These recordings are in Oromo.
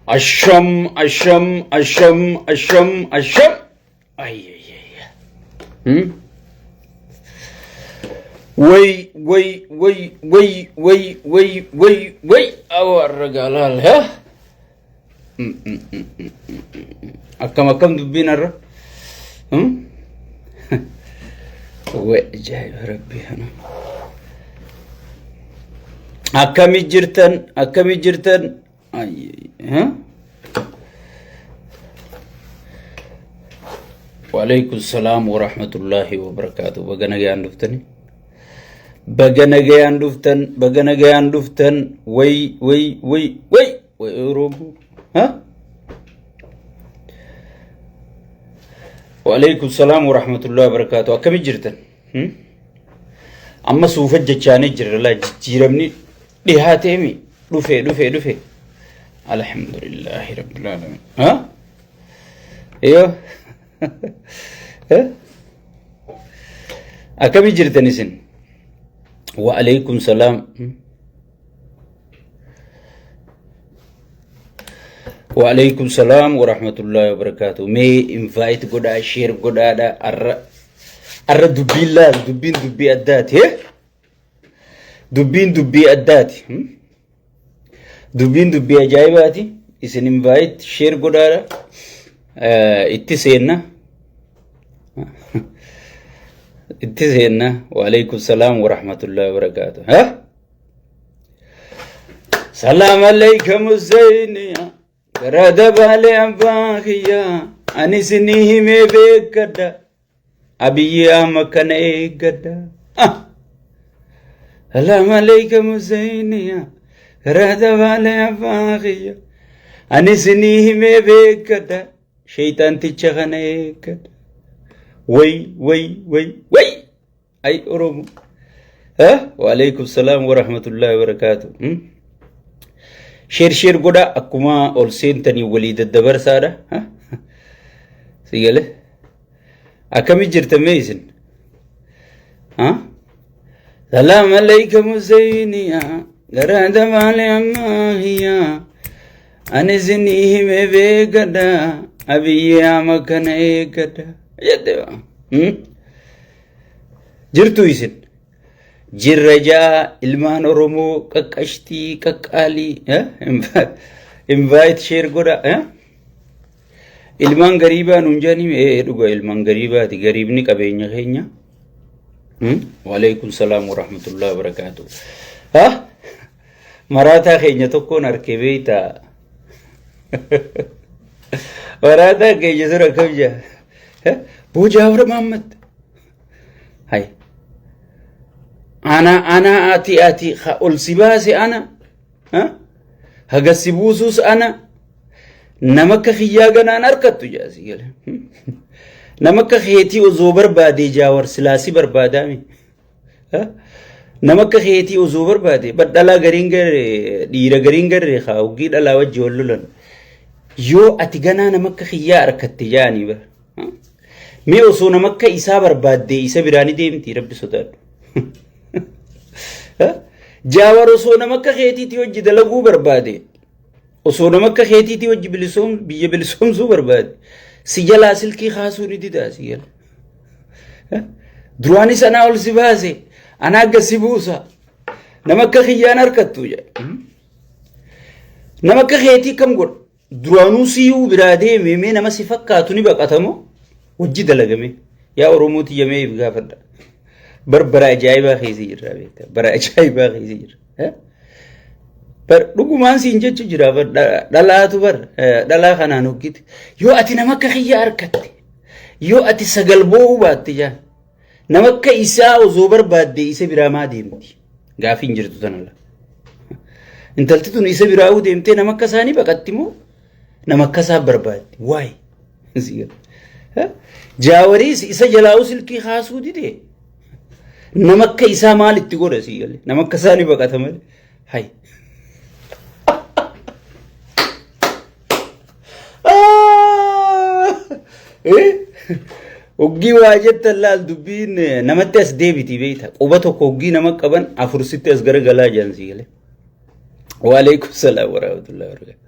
Asham. Ay, ay, ay. Wait. Awar regalal, ha? Akam dubbinarra. Wajib Rabbi hana. Akami jirtan. Ay, ha? Waalaikum salam wa rahmatullahi wa barakatuh. Baganagayaan duftan. Way, Oromo. Ha? Waalaikum salam wa rahmatullahi wa barakatuh. Akami jirtan? Amma suufa jechaanii jirra jiramni dhihaatemi. Dhufe. Alhamdulillahi rabbil alamin. Ha? Iyo. Akami jirtan isin? Waalaikum salam. Waalaikum salam wa rahmatullahi wa barakatuh. May invite goda share goda da arra dubbi addati. Dubbi addati. Dubbi ajaibati. Isin invite share goda da itti seenna. Waalaikum salam wa rahmatullahi wa barakatuh. Ha? Salam alaikum Zainiya. Garada bale ambahiya. Anisini me bekada. Abiya makana egada. Salam alaikum Zainiya. Garada bale ambahiya. Anisini me bekada. Shaitan tichagana egada. Way. Ay Oromo. Ha? Waalaikum salam wa rahmatullahi wa barakatuh. Share goda akkuma ol seentanii walii daddabarsaadha. Ha? Sigale. Akami jirtame isin? Ha? Salam alaikum Zainiya. Garada bale ammahiya. Anisinihi me begada. Abiya makana egada. Yaddewa. Jirtu isin? Jirraja ilmaan Oromoo qaqqashtii qaqqaalii. Invite share goda. Ilmaan gariibaa nuun jedhanii dhuga ilmaan gariibaati. Gariibni qabeenya keenya. Waalaikum salam wa rahmatullahi wa barakatuh. Ha? Maraataa keenya tokkoon harkee beeytaa. Maraataa keenya sura kabja. Bujawar Muhammad. Hai. Ana ati ol sibase ana. Ha? Haga sibusus ana. Namaka khiyaganan arkattu jaasi gale. Namaka kheti uzo barbade jawar silasi barbadami. Ha? Namaka kheti uzo barbade badala dira garingar khawgi dala wajhi wallulan. Yo ati gana namaka khiya arkatte jani ba. Me osoo namakka isaa barbaadde isa biraani deemti rabbi sodaadhu. Jaawar osoo namakka keetiitii hojii dalaguu barbaade. Osoo namakka keetiitii hojii biyya bilisoomsuu barbaade. Si jalaa silkii kaasuu ni didaa si jala. Duraanis anaa ol si baase. Anaa gasi buusa. Namakka kiyyaan harkattu jedha. Namakka keetii kam godha. Duraanuu siyuu biraa deemee nama si fakkaatu ni baqatamoo. Wajji dalagame yaa Oromooti yamee gaafadha. Bara ajaa'ibaa keessa jirra beektaa. Bara ajaa'ibaa keessa jirra. Dhugumaan siin jechu jira dhalaatu dhalaa kanaan hoggite. Yoo ati nama akka kiyya harkatte yoo ati sagal boo'uu baatte jaan nama akka isaa osoo barbaadde isa biraa maa deemti gaafii hin jirtu tanalla. Intalti tun isa biraa deemtee nama akka isaanii baqatti moo nama akka isaa barbaadde waay. Jaawariis isa jalaa silkii haasuu dide nama akka isaa maalitti godha si galle nama akka isaanii baqata malee hay. Oggi waa jettan laal dubbiin namatti as deebiti beekta quba tokko oggi nama qaban afursitti as gara galaa jiran si galee. Waalaikum salaam wa rahmatullahi wa barakatuh.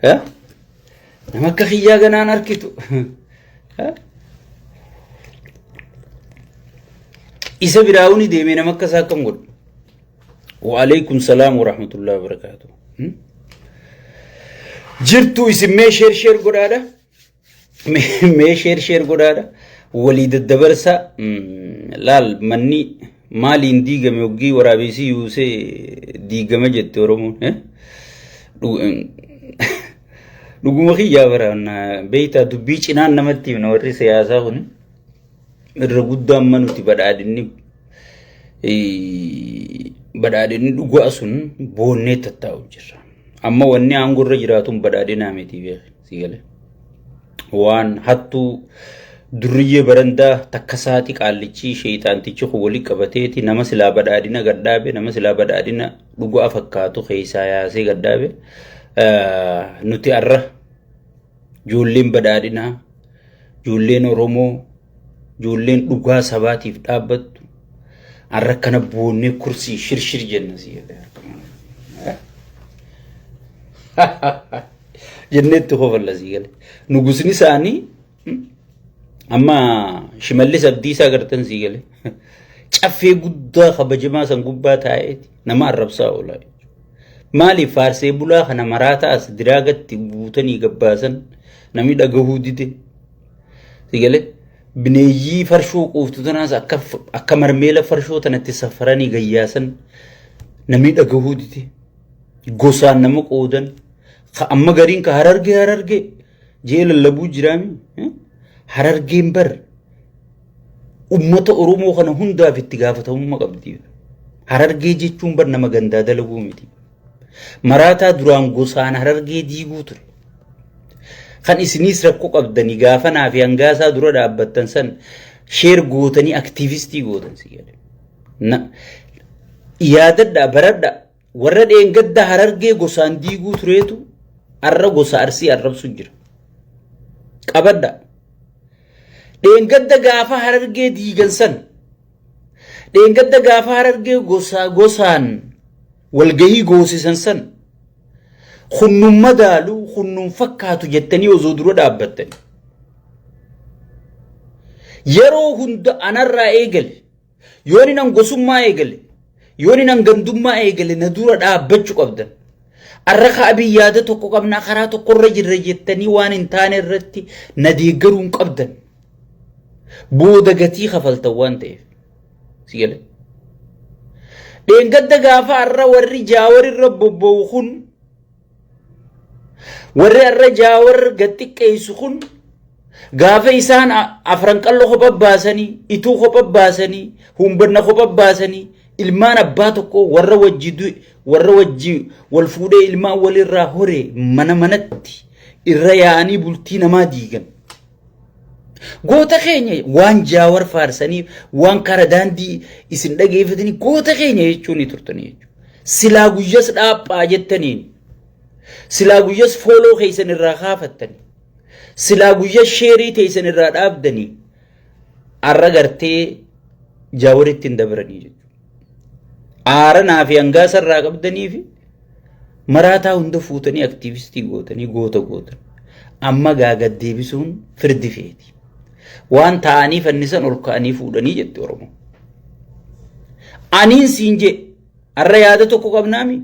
nama akka kiyyaa ganaan arkitu isa biraawuni deemee nama akka isaa akkam godhu. Waalaikum salaam wa rahmatullahi wa barakatuh. Jirtu isin mee sheer godhaadha. Mee sheer godhaadha. Walii daddabarsa laal manni maaliin diigame oggii waraabessi yuusee diigame jette Oromoon. Dhuguma kiyyaa baraan beeytaa dubbii cinaan namatti himna warri siyaasaa kun irra guddaan manuti badhaadhinni dhugaa sun boonnee tattaa'u jira. Amma wanni aangorra jiraatuun badhaadhinaa miti beeku si galee. Waan hattuu durriyyee barandaa takka saati qaallichi sheeyxaantichi walii qabateeti nama silaa badhaadhina gadhaabe nama silaa badhaadhina dhugaa fakkaatu keessaa yaasee gadhaabe nuti arra ijoolleen badhaadhinaa ijoolleen Oromoo ijoolleen dhugaa sabaatiif dhaabbattu arra kana boonnee kursii shirshir jenna si jennetti hofalla si gale nugusni isaanii amma Shimallis Abdiisaa gartan si gale caffee guddaa kabajamaa san gubbaa taa'eeti nama arrabsaa oolaa maaliif faarsee bulaa kana maraataas diraagatti buutanii gabbaasan nami dhagahuu dide si gale bineeyyii farshoo quuftu tanaas akka marmeela farshoo tanatti safaranii gayyaasan nami dhagahuu dide gosaan nama qoodan amma gariin ka harargee jee lallabuu jiraami harargeen bar ummata Oromoo kana hundaaf itti gaafatamummaa qabdi. Harargee jechuun bar nama gandaa dalaguu miti. Maraataa duraan gosaan harargee diiguu ture. Kan isinis rakkoo qabdanii gaafanaa fi hangaasaa dura dhaabbattan san sheer gootanii aktiivistii gootan si jedhe. Yaadadhaa baradhaa warra dheengadda harargee gosaan diiguu tureetu arra gosa Arsii arrabsu jira. Qabadhaa. Dheengadda gaafa harargee diigan san dheengadda gaafa harargee gosaan walgahii goosisan san hunnum madaaluu hunnum fakkaatu jettanii osoo dura dhaabbattani yeroo hunda anarraa eegale yooni nan gosummaa eegale yooni nan gandummaa eegale na dura dhaabbachuu qabdan arra ka abiyyaada tokko qabnaa karaa tokkorra jirra jettanii waan hin taane irratti na deeggaruun qabdan booda gatii kafaltan waan ta'eef si gale dheengadda gaafa arra warri jaawar irra bobba'u kun warri arra jaawar gaxiqqeessu kun gaafa isaan afran qallo kopha baasanii ituu kopha baasanii humbanna kopha baasanii ilmaan abbaa tokko warra wajji wal fuudhee ilmaan walirraa hore mana manatti irra yaa'anii bultii namaa diigan. Goota keenya waan jaawar faarsanii waan kara daandii isin dhageeffatanii goota keenya jechuun ni turtanii jechuudha. Silaa guyyas dhaaphaa jettaniin silaa guyyas fooloo keessan irraa kaafattanii silaa guyyas sheerii teessan irraa dhaabdanii arra gartee jaawaritti hin dabaranii jechuudha. Aaranaa fi hangaasa irraa qabdanii fi maraataa hunda fuutanii aktiivistii gootanii gootan amma gaaga deebisuun firdi feeti. Waan ta'anii fannisan ol ka'anii fuudhanii jette Oromoo. Aniin siin je arra yaada tokko qabnaami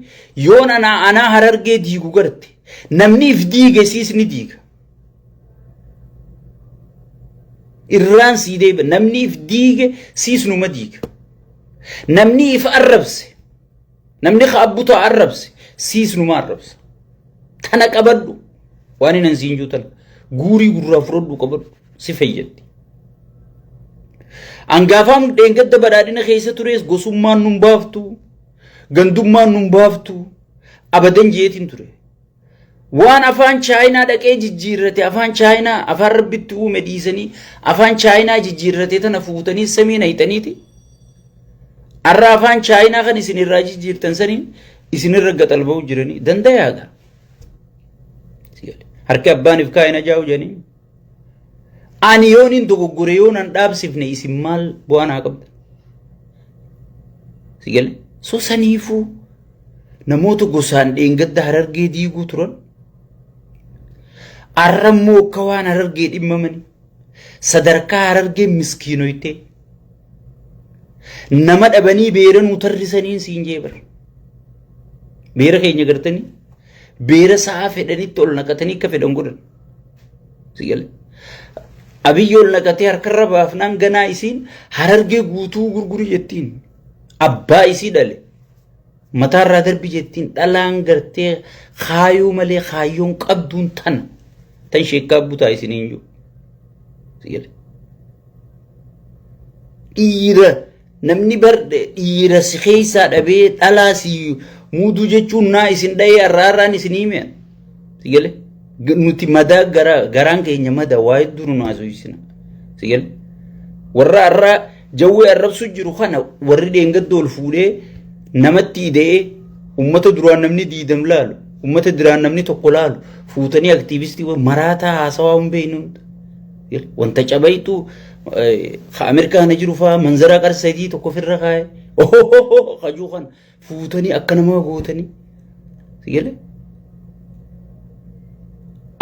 yoon anaa harargee diigu garte namni if diige siis ni diiga. Irraan sii deeba namni if diige siis numa diiga. Namni if arrabse namni ka abbuta arrabse siis numa arrabsa. Tana qabadhu waan hin siin juutan guurii gurraa fudhadhu qabadhu si fayyaddi. Angaafam dheengadda badhaadhina keessa tures gosummaan nun baaftu gandummaan nun baaftu abadan jeetiin ture. Waan afaan Chaayinaa dhaqee jijjiirrate afaan Chaayinaa afaan rabbitti uume dhiisanii afaan Chaayinaa jijjiirrate tana fuutanii samiin hayxaniiti. Arra afaan Chaayinaa kan isin irraa jijjiirtan saniin isin irra gaxalba'u jiranii danda'aaga. Harki abbaaniif kaayina jaa'u janii. Ani yoonin dogoggore yoonan dhaabsifne isin maal bu'aa naa qabda. Si gale so saniifuu namoota gosaan dheengadda harargee diiguu turan arrammoo akka waan Harargee dhimmamani sadarkaa Harargee miskiinoyte nama dhabanii beera nu tarrisaniin siin jeebar beera keenya gartanii beera sa'a fedhanitti ol naqatanii akka fedhan godhan sigale Abiyyi ol naqatee harkarra baafnaan ganaa isiin Harargee guutuu gurguri jettiin abbaa isii dhale mataarraa darbi jettiin dhalaan gartee kaayoo malee kaayoon qabduun tana tan sheekkaa butaa isiniin jiru sigale dhiira namni barde dhiira si keessaa dhabee dhalaa si muuduu jechuun naa isin dha'ee arraarraan isinii mi'a sigale nuti madaa garaan keenya madaa waa hedduu nu haasofsina sigale warra arraa jawwee arrabsu jiru kana warri dheengadda ol fuudhee namatti hidhee ummata duraan namni diidam laalu ummata duraan namni tokko laalu fuutanii aktiivistii maraataa haasawaa hin beeknu wanta cabaytu Amerikaana jiru faa manzara qarsadii tokko firra kaa'e kajuu kana fuutanii akka nama gootanii sigale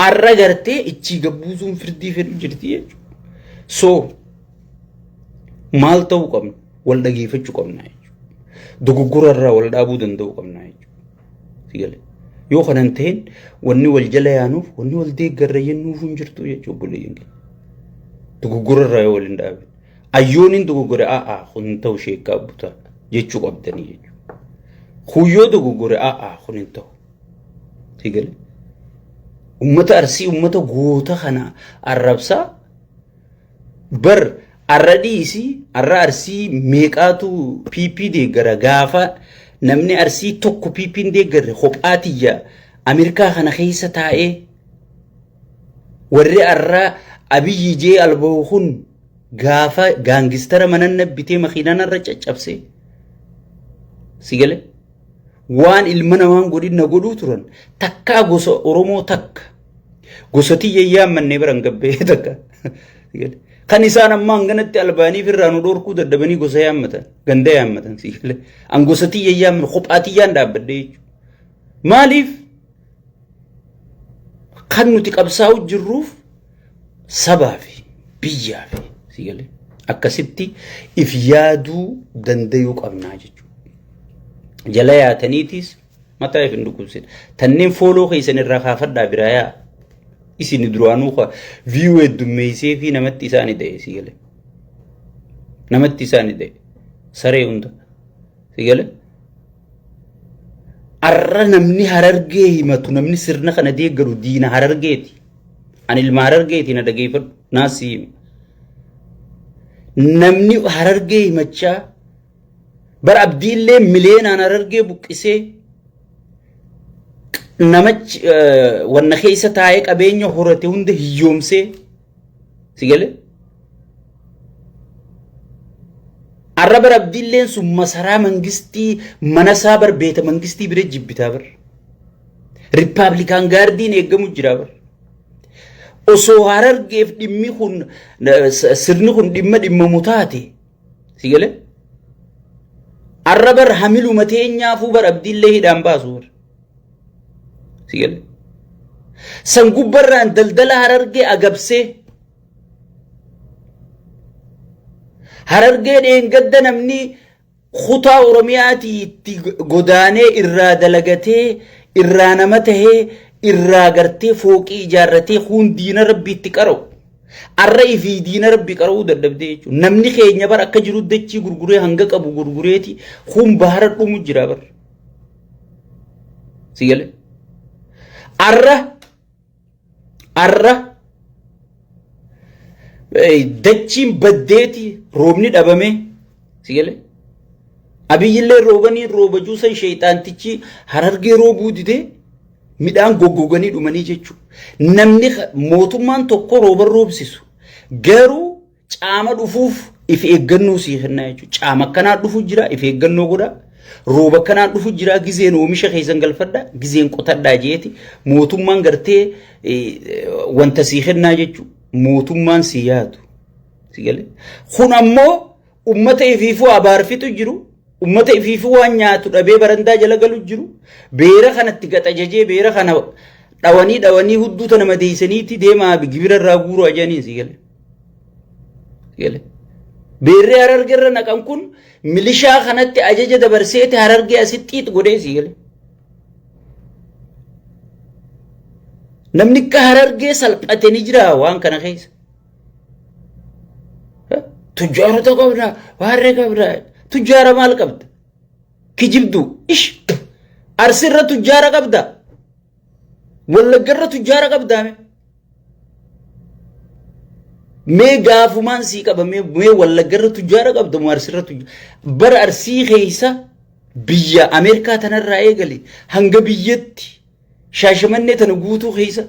arra gartee ichi gabbuusuun firdii fedhu jirti jechuudha so maal ta'uu qabna wal dhageeffachuu qabna jechuudha dogoggora irraa wal dhaabuu danda'uu qabna jechuudha sigale yoo kanan ta'een wanni wal jala yaanuuf wanni wal deeggarra jennuuf hin jirtu jechuudha obboleeyyan keenya dogoggora irraa yoo wal hin dhaabin ayyooniin dogoggore kun ta'u sheekkaa butaa jechuu qabdanii jechuudha kuyyoo dogoggore kun hin ta'u sigale ummata arsii ummata goota kana arrabsaa bar arradiisi arra arsii meeqaatu PP deeggara gaafa namni arsii tokko PP deeggarre kophaatiyya Ameerikaa kana keessa taa'ee warri arra Abiyyi jee alba'u kun gaafa gaangistara mananna bitee makiinaan irra caccabsee sigale waan ilma namaan godhinna godhuu turan takkaa gosa Oromoo takka gosati yayyaammanne baran gabbee takka kan isaan amma hanganatti albaanii firraa nu dhorkuu daddabanii gosa yaammatan ganda yaammatan sigale an gosati yayyaamman kophaatiyyaan dhaabbadde jechuudha maaliif kan nuti qabsaa'u jirruuf sabaa fi biyyaa fi sigale akkasitti if yaaduu dandayuu qabnaa jechuudha jala yaataniitis mataa if hin dhukkubsin tanneen fooloo keessan irraa kaafadhaa biraayaa isin duraanuu ka view heddummeessee fi namatti isaanii da'e sigale namatti isaanii da'e saree hunda sigale arra namni Harargee himatu namni sirna kana deeggaru diina Harargeeti an ilma Harargeeti na dhageeffadhu naasii namni Harargee himachaa bar abdiillee mileenaan Harargee buqqisee namachi wanna keessa taa'ee qabeenya horate hunda hiyyoomsee sigale arra bar abdiilleen sun masaraa mangistii mana isaa bar beeta mangistii bira jibbitaa bar Rippaabilikaan gaardiin eeggamu jira bar osoo Harargeef dhimmi kun sirni kun dhimma taate sigale arra bar hamilu mateenyaafuu bar abdiillee hidhaan baasu bar sigale san gubbarraan daldala Harargee agabsee Harargee dheengadda namni kutaa Oromiyaatii itti godaanee irraa dalagatee irraa nama tahee irraa gartee fooqii ijaarratee kun diina rabbii itti qara'u arra ifii diina rabbii qara'uu dadhabdee jechuudha namni keenya bar akka jiru dachii gurguree hanga qabu gurgureeti kun bahara dhumu jira bar sigale arra dachiin baddeeti roobni dhabame sigale abiyyillee roobanii roobajuu san sheexaantichi Harargee roobuu didee midhaan goggoganii dhumanii jechuudha namni mootummaan tokko rooba roobsisu garuu caama dhufuuf if eeggannoo sii kennaa jechuudha caama kanaa dhufu jira if eeggannoo godha rooba kanaa dhufu jira gizeen oomisha keessan galfadha gizeen qotadhaa jeeti mootummaan gartee wanta sii kennaa jechuudha mootummaan sii yaadu sigale kun ammoo ummata ifiifuu abaarfitu jiru ummata ifiifuu waan nyaatu dhabee barandaa jala galu jiru beera kanatti gaxajajee beera kana dhawanii hudduu tana madeessaniitti deemaa gibira irraa guuruu ajanii si gale. Beerree Harargee irra naqan kun milishaa kanatti ajaja dabarseeti Harargee asitti xiit godhee si gale. Namni akka Harargee salphatee ni jira waan kana keessa. Tujjaarota qabda, waarree qabda, tujjaara maal qabda? Kijibdu, ish, arsirra tujjaara qabda. Wallaggarra tujjaara qabda. Mee gaafumaan sii qaba, mee wallaggarra tujjaara qabda, moo arsirra tujjaara. Bara arsii keessa biyya Ameerikaa tanarraa eegale hanga biyyatti Shaashamannee tana guutuu keessa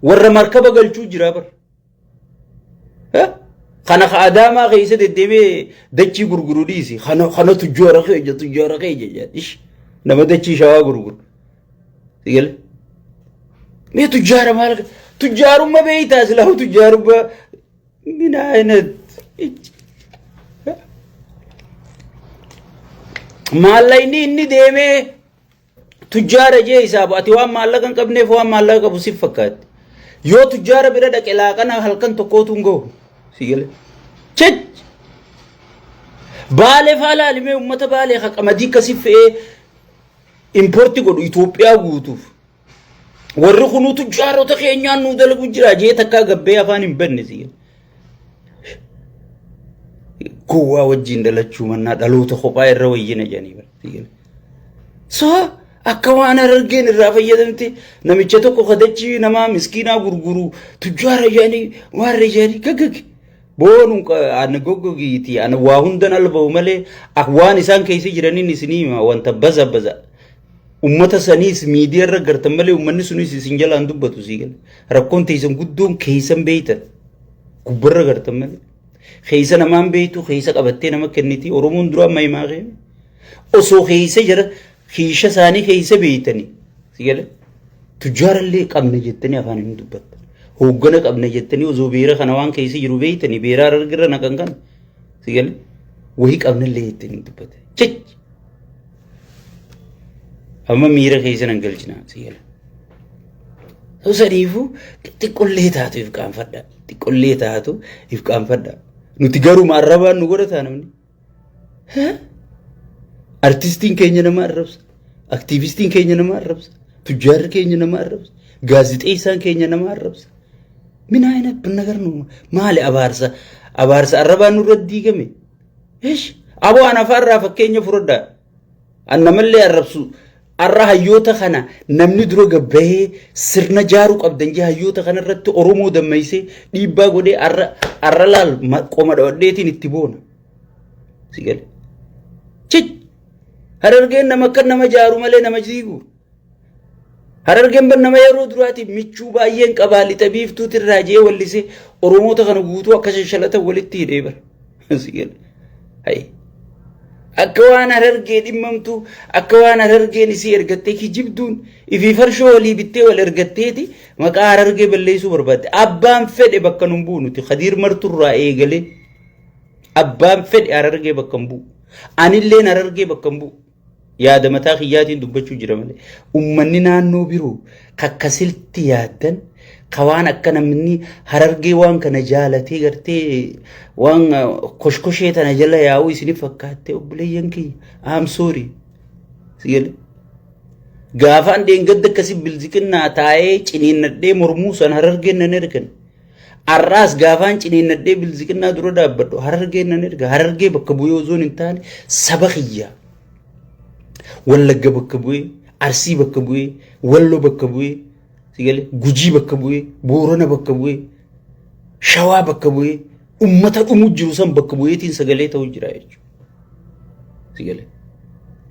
warra markaba galchuu jira bara. Kana Adaamaa keessa deddeemee dachii gurguru dhiisi. Kana tujjaara keeyya ish nama dachii shawaa gurguru. Sigale. Mee tujjaara maal tujjaarummaa beeytaa silaa tujjaarummaa min aynat maallaqa inni deemee tujjaara jee hisaabu ati waan maallaqa hin qabneef waan maallaqa qabu si fakkaatti. Yoo tujjaara bira dhaqe laaqana halkan tokkootu hin gahu. Sigale. Chech. Baalee faala limee ummata baalee qamadii kasi fe'ee importi godhu Itoophiyaa guutuuf. Warri kunu tujjaarota keenyaan nu dalagu jira jee takkaa gabbee afaan hin banne sigale. Gowwaa wajjin dalachuu mannaa dhaloota kophaa irra wayyina jedhanii sigale. So akka waan Harargeen irraa fayyadamte namicha tokko kadachii nama miskiinaa gurguru tujjaara jedhanii waarre jedhanii gaggage. Boonu an goggogiiti an waa hundan alba'u malee waan isaan keessa jiraniin isinii wanta baza ummata saniis miidiyaa irra gartan malee ummanni sunis isin jalaan dubbatu sigale. Rakkoon teessan guddoon keessan beeytan gubbarra gartan malee keessa namaan beeytu keessa qabattee nama kenniti Oromoon duraan mahimaa keenya osoo keessa jira kiisha isaanii keessa beeytanii sigale. Tujjaarallee qabna jettanii afaan hin dubbattan. Hoggana qabna jettanii osoo beera kana waan keessa jiru beeytanii beeraa Harargeerra naqan kana sigale. Wahii qabnallee jettanii dubbatan. Chech. Amma miira keessa nan galchinaa sigale. Sadiifuu xiqqollee taatu if qaanfadha. Xiqqollee taatu if qaanfadha. Nuti garuu arrabaan nu godhataa namni. Artistiin keenya nama arrabsa. Aktiivistiin keenya nama arrabsa. Tujjaarri keenya nama arrabsa. Gaazixeessaan keenya nama arrabsa. Min ayna binnagar nu maali abaarsa arrabaan nurra diigame. Ish aboo ana farraa fakkeenya furadha. Annamallee arrabsu. Arra hayyoota kana namni dura gabbahee sirna jaaruu qabdan jee hayyoota kana irratti Oromoo dammeessee dhiibbaa godhee arra laal qoma dhawadheetiin itti boona. Sigale. Chich. Harargeen nama akka nama jaaru malee nama jiigu. Harargeen ban nama yeroo duraati michuu baay'een qabaa lixa biiftuuti irraa jee wallisee Oromoota kana guutuu akka shashalatan walitti hidhee bara. Sigale. Hayi. Akka waan Harargee dhimmamtu akka waan Harargeen isii ergattee kijibduun ifi farshoo walii bittee wal ergatteeti maqaa Harargee balleessuu barbaadde. Abbaan fedhe bakka nun bu'u nuti Khadiir Marturraa eegalee abbaan fedhe Harargee bakka hin bu'u. Anilleen Harargee bakka hin bu'u. Yaada mataa kiyyaatiin dubbachuu jira malee. Uummanni naannoo biroo kakkasilti yaaddan kawaan akka namni Harargee waan kana jaalatee gartee waan koshkoshee tana jala yaa'u isinii fakkaattee obboleeyyan kiyya I'm sorry sigale. Gaafaan deengadda akkasii bilziqinnaa taa'ee ciniinnadhee mormuu san Harargeen nan ergan. Arraas gaafaan ciniinnadhee bilziqinnaa dura dhaabbadhu Harargeen nan erga. Harargee bakka bu'ee osoon hin taane saba kiyyaa. Wallagga bakka bu'ee, Arsii bakka bu'ee, Walloo bakka bu'ee, sigale, Gujii bakka bu'ee, Boorana bakka bu'ee, Shawaa bakka bu'ee, ummata dhumuu jiru san bakka bu'eetiin sagalee ta'uu jira jechuudha. Sigale.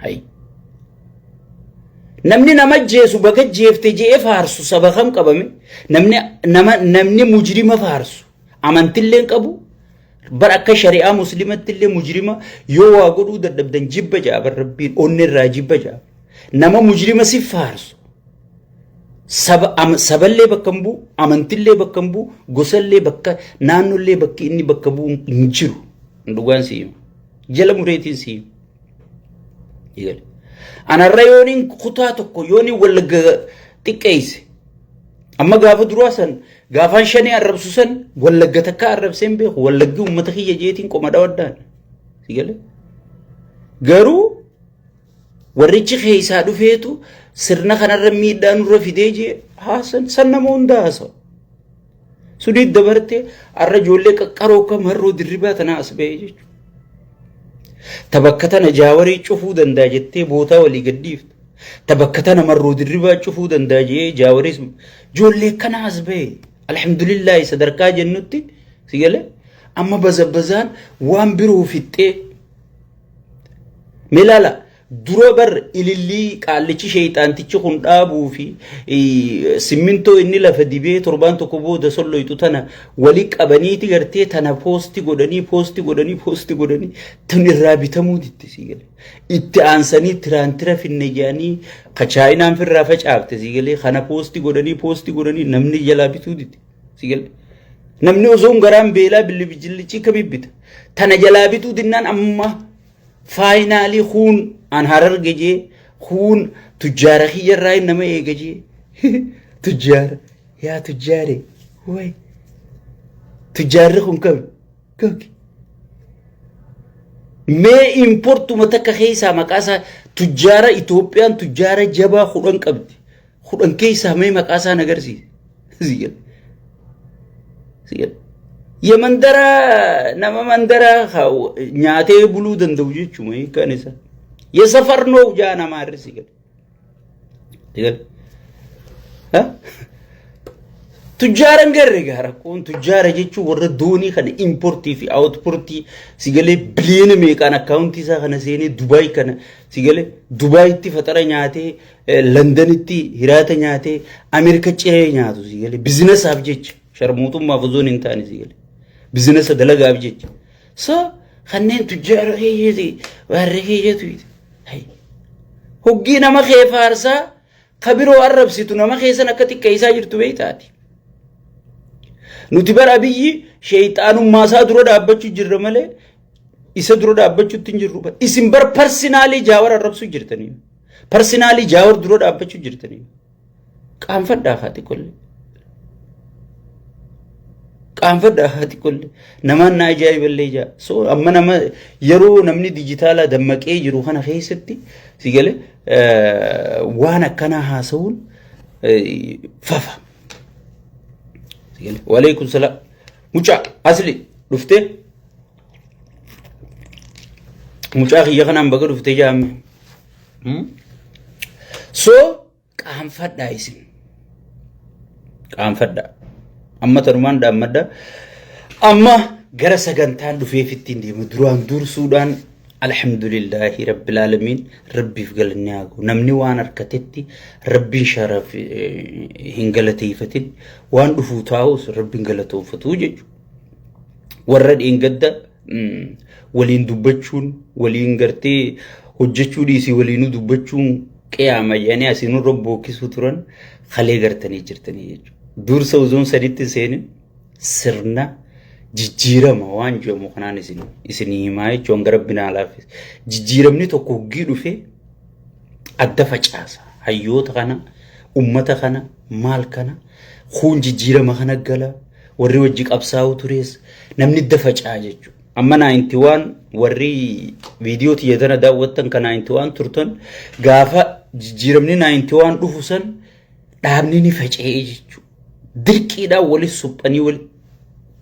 Hayi. Namni nama jeesu bakka jeefte jee faarsu saba kam qabame namni mujrima faarsu amantilleen qabu bar akka shari'aa muslimattillee mujrima yoo waa godhuu dadhabdan jibba jaabar rabbiin onnerraa jibba jaaba nama mujrima si faarsu saballee bakka hin bu'u amantillee bakka hin bu'u gosallee bakka naannollee bakki inni bakka bu'u hin jiru dhugaan siima jala mureetiin siima igale anarra yooniin kutaa tokko yooniin Wallagga xiqqeesse amma gaafa duraa san gaafaan shanii arrabsu san wallagga takka arrabseen beeku wallaggi ummata kiyya jeetiin qoma dhawaddaan sigale garuu warrichi keessaa dhufeetu sirna kanarra miidhaa nurra fidee jee haasan san nama hundaa haasa'u sudii dabarte arra ijoollee qaqqaroo kam harroo dirribaa tana as ba'ee jechuudha. Tabakka tana jaawarii cufuu danda'a jettee bootaa walii gaddiiftu. Tabakka tana marroo dirribaa cufuu danda'a jee jaawaris ijoollee kana as ba'ee alhamdulillah sadarkaa jennutti sigale amma bazabbazaan waan biroo fixxee melala dura bar ilillii qaallichi sheeyxaantichi kun dhaabuu fi simmintoo inni lafa dibee torbaan tokko booda solloytu tana wali qabaniiti gartee tana poosti godhanii tan irraa bitamuu ditti sigale itti aansanii tiraantira finne jaanii kachaayinaan firraa facaafte sigale kana poosti godhanii namni jalaa bituu ditti sigale namni osoo garaan beelaa bilibijillichi kamibbita tana jalaa bituu dinnaan amma faayinaalii kun an harar gaje kun tujjaara khiyyarraa nama eegaje tujjaara yaa tujjaare way tujjaarri kun kam mee importu matakka keessaa maqaasaa tujjaara Itoophiyaan tujjaara jabaa kudhan qabdi kudhan keessaa mee maqaasaa nagarsiise sigale yemandara nama mandara nyaatee buluu danda'u jechuudha kan isa የሰፈር ነው ጃና ማድረስ ይገል ቱጃረን ገረጋራ ኮን ቱጃረ ጀቹ ወረ ዶኒ ከነ ኢምፖርት ፊ አውትፑት ሲገለ ቢሊየን ሜቃን አካውንት ይሳ ከነ ሴኒ ዱባይ ከነ ሲገለ ዱባይ ቲ ፈጠረ ኛቴ ለንደን ቲ ሂራተ ኛቴ አሜሪካ ጭሬ ኛቱ ሲገለ ቢዝነስ አብጀች ሸርሙቱም ማፈዞን እንታን ሲገለ ቢዝነስ ደለጋ አብጀች ሶ ከነን ቱጃረ ሄየቲ ወረ ሄየቱ hoggi nama kee faarsaa kabiroo arrabsitu nama keessan akka xiqqeessaa jirtu beeytaati nuti bara biyyi sheeyxaanummaa isaa dura dhaabbachuu jirra malee isa dura dhaabbachuutti hin jirru isin bar parsinaalii jaawar arrabsuu jirtanii parsinaalii jaawar dura dhaabbachuu jirtanii qaanfadhaa haati kolle qaanfadhaa haati kolle namaan na ajaa'iballee jaa so amma nama yeroo namni dijitaalaa dammaqee jiru kana keessatti sigale waan akkana haasawun fafa sigale walaikum salam mucha asli dhufte mucha khiyya kana baga dhufte jaame so qaanfadhaa isin qaanfadhaa amma tarumaan dhaammadda amma gara sagantaan dhufeefitti deemu duraan dursuudhaan alhamdulillahi rabbil alamin rabbiif galannaago namni waan arkatetti rabbiin sharaf hingalateefatin waan dhufu taa'us rabbiin galatoofatu jechu warra dhingadda waliin dubbachuun waliin gartee hojjechuu dhiisii waliin dubbachuun qiyaama yani asinu robbookisu turan khalee gartanii jirtanii jechu dursa uzoon saditti seenin sirna jijjiirama waan jedhamu kanaan isin himaa jechuun gara rabbina alaafis jijjiiramni tokko hoggii dhufe adda facaasa hayyoota kana ummata kana maal kana kun jijjiirama kana gala warri wajji qabsaa'u turees namni adda facaa jechuudha amma 91 warri viidiyoo tiyyatana daawwattan ka 91 turtan gaafa jijjiiramni 91 dhufu san dhaabni ni faca'ee jechuudha dirqiidhaan walis suphanii wal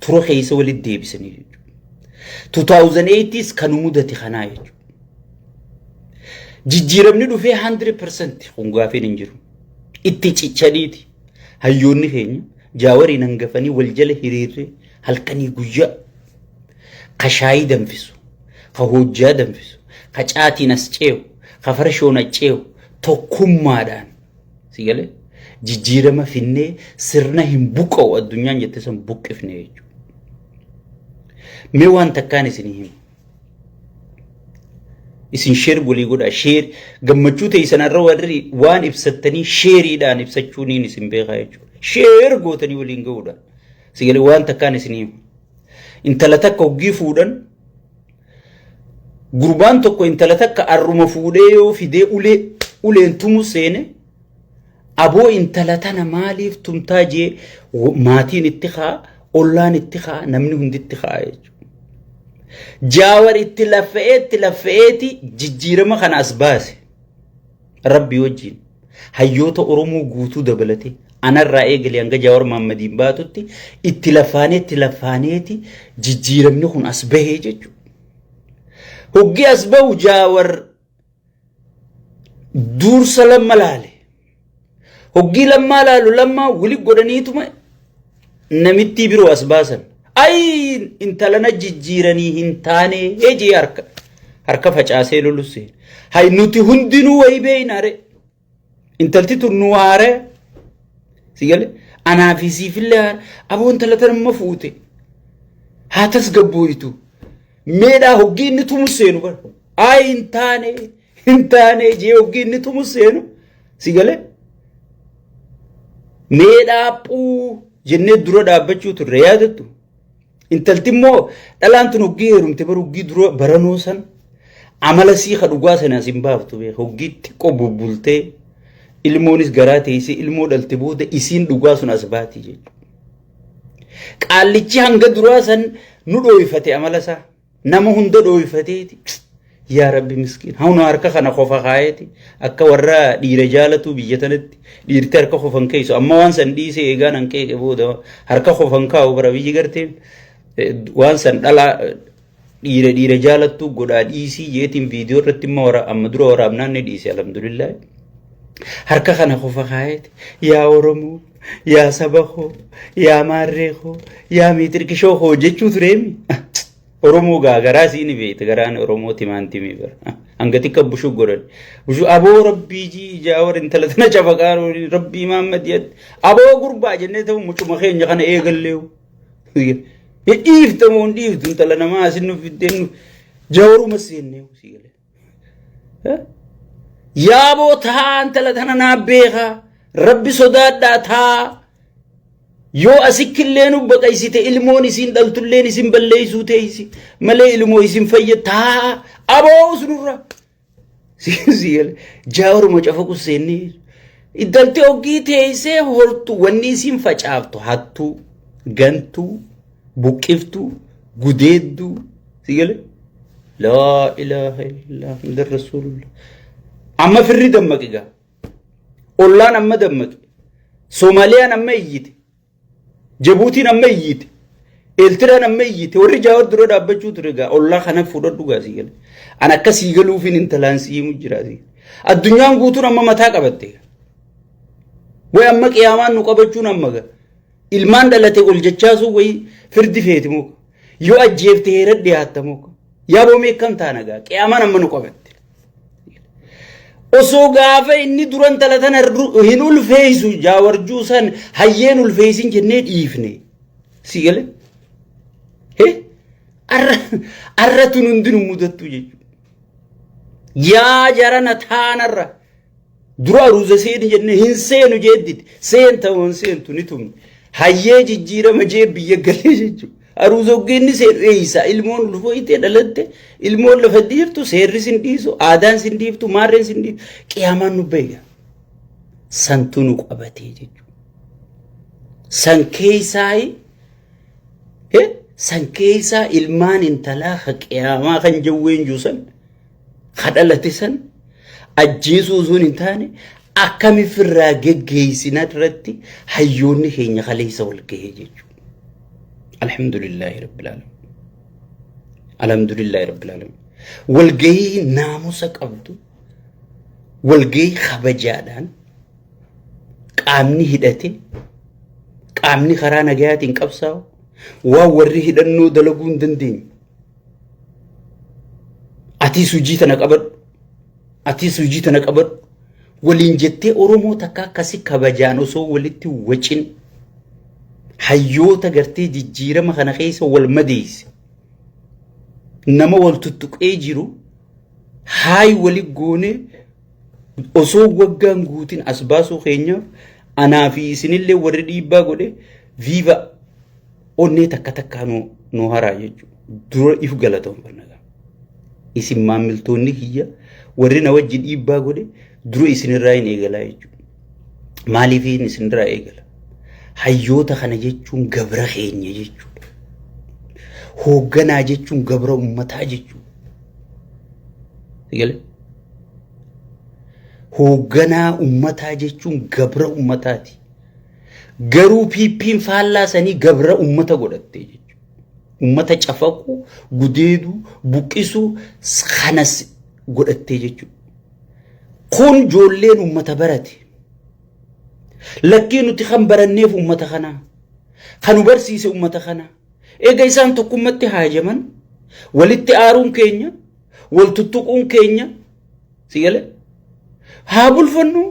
turo keessa walit deebisanii jechuudha 2008 kan mudate kanaa jechuudha jijjiiramni dhufee 100% kun gaafeen hin jiru itti cichaniiti hayyoonni keenya jaawariin hangafanii wal jala hiriirre halkanii guyyaa kashaayii danfisu ka hojjaa danfisu ka caatiin as ceewu ka farshoon as ceewu tokkummaadhaan sigale jijjiirama finnee sirna hin buqqa'u addunyaan jette san buqqifne jechuudha mee waan takkaan isin himu isin sheer walii godha sheer gammachuu teessanarra warri waan ibsattanii sheeriidhaan ibsachuuniin isin beekaa jechuudha sheer gootanii waliin ga'uudha sigale waan takkaan isin himu intala takka hoggii fuudhan gurbaan tokko intala takka arruma fuudhee yoo fidee uleen tumu seene aboo intala tana maaliif tumtaa jee maatiin itti kaa ollaan itti kaa namni hundi itti kaa jechuudha. Jaawar itti laffa'eeti jijjiirama kana as baase rabbi wajjin hayyoota Oromoo guutuu dabalate anarraa eegalee hanga Jaawar Mahammadiin baatutti itti laffaaneeti jijjiiramni kun as bahee jechuudha. Hoggi as bahu Jaawar dursa lamma laale. Hoggi lamma laalu lamma wili godhaniituma namitti biroo as baasan. Ay intalana jijjiiranii hin taane ejee harka facaasee lolusseen. Hay nuti hundinuu wayi beeynaare. Intalti turnu waare. Sigale anaafi siifillee aboo intala tanamma fuute. Haatas gabbooyitu. Meedhaa hoggi inni tumusseenu bara. Ay hin taane jee hoggi inni tumusseenu. Sigale meedhaa phuu jennee dura dhaabbachuu turre yaadattu. Intalti immoo dhalaan tun hoggii heerumte bara hoggii dura baranoo san amala sii kadhugaa sana sin baaftu beeka hoggiitti qobubbultee ilmoonis garaa teessee ilmoo dhalte booda isiin dhugaa sun as baati jechuudha. Qaallichi hanga duraa san nu dhooyfate amala isaa nama hunda dhooyfateeti. Yaa Rabbi miskiin hauna harka kana qofa kaayeti akka warra dhiira jaalatu biyya tanatti dhiirti harka qofan keeysu amma waan san dhiisee eegaan hanqeeqe booda harka qofan kaa'u bara biyyi garteen waan san dhala dhiira jaalattu godhaa dhiisii jeetiin viidiyoo irratti amma dura waraabnaan ni dhiise alhamdulillah. Harka kana qofa kaayeti yaa Oromoo yaa saba koo yaa maarree koo yaa miitirkishoo koo jechuu tureemi. Oromoo gaagaraa siini beekte garaan Oromoo timaantimii bara. Angati akka bushuu godhan. Bushuu aboo rabbii Jaawar intala tana cafaqaa rabbii Mahammadiyat. Aboo gurbaa jennee ta'u mucuma keenya kana eegalleewu. Dhiifta moo dhiiftu intala namaa asin nu fiddeen Jaawaruma seenneewu sigale. Yaaboo taa intala tana naa beekaa rabbi sodaadhaa taa. Yoo asikillee nu baqaysite ilmoon isin dhaltulleen isin balleeysuu teeysi malee ilmoo isin fayyataa aboo sunurra sigale Jaawaruma cafaqu seennee iddalti hoggii teeysee hortu wanni isin facaaftu hattuu gantuu buqqiftuu gudeedduu sigale laa ilaaha illallaa muhammadur rasuulullah. Amma firri dammaqigaa ollaan amma dammaqe Soomaaliyaan amma iyyite Jabuutiin amma iyyite Eeltiraan amma iyyite warri Jaawar dura dhaabbachuu ture gaa ollaa kana fudhadhu gaa sigale an akka siigaluufin intalaan siimu jira addunyaan guutuun amma mataa qabatte way amma qiyaamaan nu qabachuun amma gaa ilmaan dhalate ol jechaasuu way firdi feeti muka yoo ajjeefte heeradhe haatta muka yaaboo meekkam taana gaa qiyaamaan amma nu qabatte. Osoo gaafa inni duran talatan hin ulfeeysu Jaawarjuu san hayyeen ulfeeysin jennee dhiifne sigale arra tun hundinuu mudattu jechuudha. Yaa jarana taanarra dura aruuza seeni jennee hin seenu jeedditi seen ta'uun seentu ni tumne hayyee jijjiirama jee biyya galee jechuudha. Aruuza ogeeni seenu eeysa ilmoon ulfooyitee dhalatte ilmoon lafa dhiiftu seerri sin dhiisu aadaan sin dhiiftu maarreen sin dhiiftu qiyaamaan nu beeka santu nu qabatee jechuudha. San keessaa ilmaan intalaa ka qiyaamaa kan jawween juusan ka dhalate san ajjeesuu sun hin taane akkamifirraa geggeeysinaa irratti hayyoonni keenya kaleessa wal gahee jechuudha. Alhamdulillahi rabbil alamin. Walgahii naamusa qabdu walgahii kabajaadhaan qaamni hidhate qaamni karaa nagayaatiin qabsaa'u waan warri hidhannoo dalaguu hin dandeenye. Atiis hojii tana qabadhu waliin jettee Oromoo takka akkasi kabajaan osoo walitti wacin hayyoota gartee jijjiirama kana keessa wal madeeyse nama wal tuttuqee jiru haay wali goone osoo waggaan guutin as baasuu keenyaaf anaa fi isinillee warri dhiibbaa godhe viiva onnee takka nu haraa jechuudha. Dura if galatoonfannaga isin maamiltoonni kiyya warri na wajji dhiibbaa godhe dura isinirraa hin eegalaa jechuudha. maaliifiin isin dura eegala hayyoota kana jechuun gabra keenya jechuudha hoogganaa jechuun gabra ummataa jechuudha sigale hoogganaa ummataa jechuun gabra ummataati garuu piippiin faallaa gabra ummata godhatte jechuudha ummata cafaqu gudeedu buqisu kanas godhatte jechuudha kun joolleen ummata barate lakkii nuti kan baranneef ummata kana kan barsiise ummata kana eega isaan tokkummatti haajaman walitti aaruun keenya wal tuttuquun keenya sigale haa bulfannu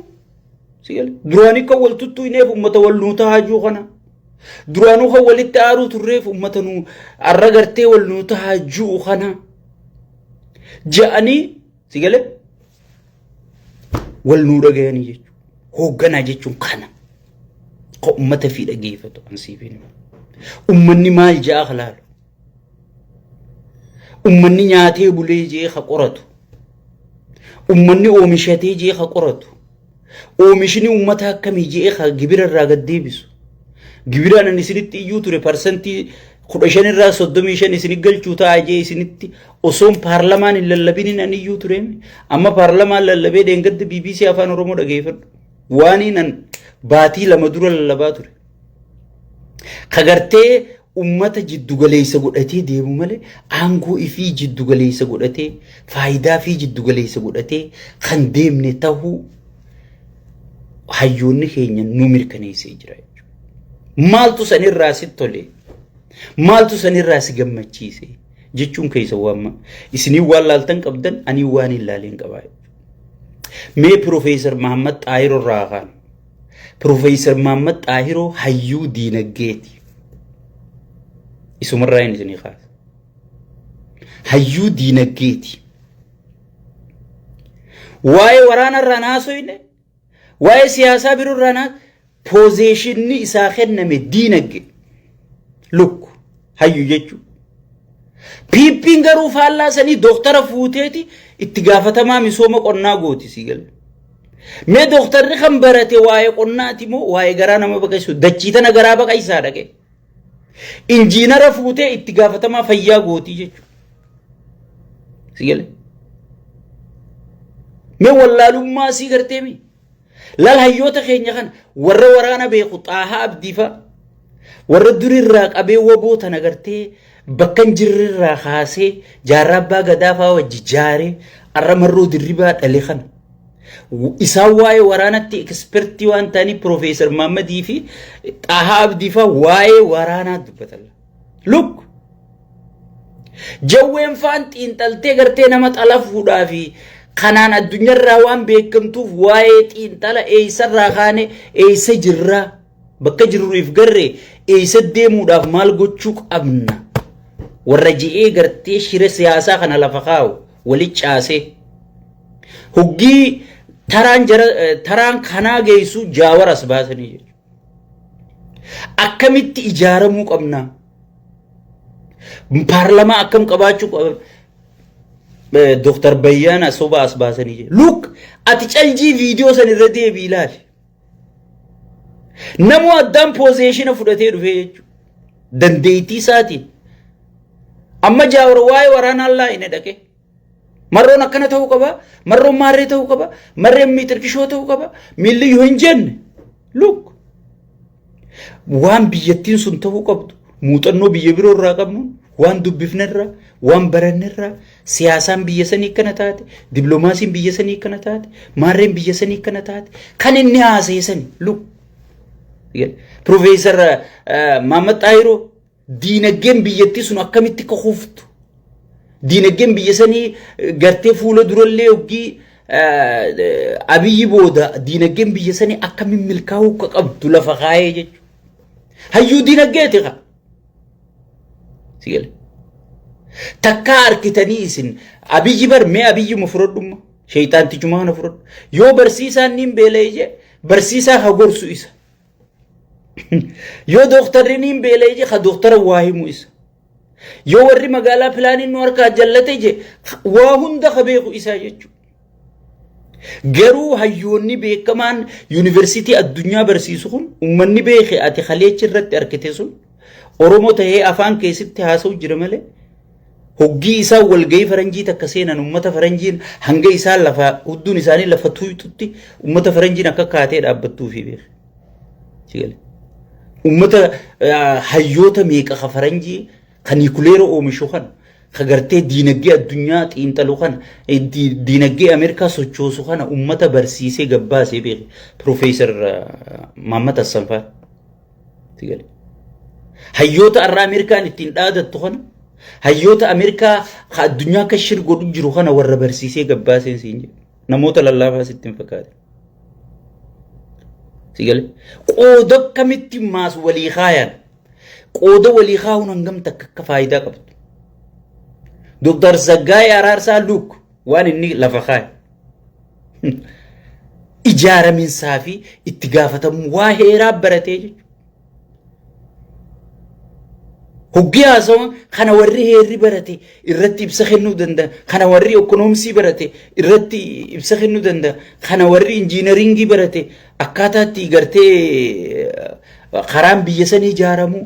sigale duraanii kan wal tuttuineef ummata wal nuuta haajuu kana duraanuu kan walitti aaruu turreef ummata nu arra gartee wal nuuta haajuu kana ja'anii sigale wal nuu dhagayanii jechuudha hoogganaa jechuun kana ko ummata fi dhageeffatu ansiifin ummanni maal ja'a halaalu ummanni nyaatee bulee jee ka qoratu ummanni oomishatee jee ka qoratu oomishni ummata akkamii jee ka gibira irraa gad deebisu gibiraan ani isinitti iyyuu ture parsantii 15 irraa 35 isinit galchuu ta'a jee isinitti osoon paarlamaan hin lallabinin ani iyyuu ture amma paarlamaan lallabee deengadda BBC afaan Oromoo dhageeffadhu waaniin baatii lama dura lallabaa ture kagartee ummata jiddugaleessa godhatee deemu malee aangoo ifii jiddugaleessa godhatee faayidaa fi jiddugaleessa godhatee kan deemne ta'uu hayyoonni keenya nu mirkaneessee jira jechuudha maaltu sanirraa si tole maaltu sanirraa si gammachiise jechuun keessa waamma isinii waan laaltan qabdan ani waan hin laaleen qabaa mee Profeesar Mahammad Xaahiroo Raagaan Profeesar Mahammad Xaahiroo hayyuu diinagdeeti isumarraa hin isinii kaasa hayyuu diinagdeeti waa'ee waraana irraa naasoyne waa'ee siyaasaa biroo irraa naas poozishinni isaa kenname diinagdee lukku hayyu jechuudha piippiin garuu faallaa sanii dooktara fuuteeti itti gaafatamaa misooma qonnaa gooti sigal mee dooktarri kan barate waa'ee qonnaati moo waa'ee garaa nama baqaysu dachiitana garaa baqaysaa dhaqe injiinara fuutee itti gaafatamaa fayyaa gootii jechuudha sigal mee wallaalummaa sii gartee mi lal hayyoota keenya kan warra waraana beeku Xaahaa Abdiifa warra durirraa qabee waboota nagartee bakkan jirrirraa kaasee jaarraa abbaa gadaa fa'aa wajji jaaree arra marroo dirribaa dhale kana isaan waa'ee waraanatti ekspertii waan ta'anii Profeesar Mahammadii fi Xaahaa Abdiifa waa'ee waraanaa dubbatan luk jawween faan xiinxaltee gartee nama xala fuudhaa fi kanaan addunyaarraa waan beekamtuuf waa'ee xiinxala eeysarraa kaane eeysa jirraa bakka jirruuf garree eeysa deemuudhaaf maal gochuu qabna warra ji'ee gartee shira siyaasaa kana lafa kaa'u walitti caasee huggii taraan kanaa geessu jaawaras baasanii jechuudha akkamitti ijaaramuu qabna paarlamaa akkam qabaachuu qabna Dr. Bayyana soba asbaasanii look ati calji video san irra deebi ilaali namu addaan position fudhatee dhufe jechuudha dandeettii isaatiin amma jaawar waa'ee waraana Allah ine dhaqe marroon akkana ta'uu qaba marroon maarree ta'uu qaba marreen miitirkishoo ta'uu qaba milli yoo hin jenne look waan biyyattiin sun ta'uu qabdu muuxannoo biyya biroo irraa qabnu waan dubbifnerra waan barannerra siyaasaan biyya sanii kana taate diplomaasiin biyya sanii kana taate maarreen biyya sanii kana taate kan inni haaseesani look Profeesar Mahammad Xaahiroo diinagdeen biyyattii sun akkamitti kakuftu diinagdeen biyya sanii gartee fuula durallee hoggii Abiyyi booda diinagdeen biyya sanii akkamiin milkaa'uu akka qabdu lafa kaayee jechuudha hayyuu diinagdeeti qa sigale takka arkitanii isin Abiyyi bar mee Abiyyi mufrodhumma shaytaantichuma kana fudhadhu yoo barsiisaan niin beeleeyje barsiisaa ha gorsu isa yoo dooktarri niin beeleeyje ha dooktara waa himu isa yoo warri magaalaa pilaaniin nu harkaa jallate je waa hunda ka beeku isaa jechuudha garuu hayyoonni beekamaan yuunivarsiitii addunyaa barsiisu kun ummanni beeke ati khaleechi irratti arkite sun oromoo ta'ee afaan keessatti haasa'u jira malee hoggii isaa walgahii faranjii takka seenan ummata faranjiin hanga isaa lafa hudduun isaanii lafa tuytutti ummata faranjiin akka kaatee dhaabbattuu fi beeke sigale ummata hayyoota meeqa ka faranjii kan nukuleera oomishu kan kagartee diinagdee addunyaa xiinxalu kana diinagdee Ameerikaa sochoosu kana ummata barsiisee gabbaasee beeke Profeesar Mahammad Hassanfaa sigale hayyoota arraa Ameerikaan ittiin dhaadattu kana hayyoota Ameerikaa ka addunyaa akka shir godhu jiru kana warra barsiisee gabbaaseen siin jedhu namoota lallaafaa sittiin fakkaate sigale qooda kamitti maas walii kaayan qooda walii kaa'uun hangam takka akka faayidaa qabdu Dr. Zaggaay Araarsaa Luuk waan inni lafa kaa'e ijaaraminsaa fi itti gaafatamu waa heeraa baratee jechuudha. Hoggii haasawaa kana warri heerri barate irratti ibsa kennuu danda'a. Kana warri ekonoomsii barate irratti ibsa kennuu danda'a. Kana warri injiinaringii barate akkaataatti gartee karaan biyya sanii ijaaramu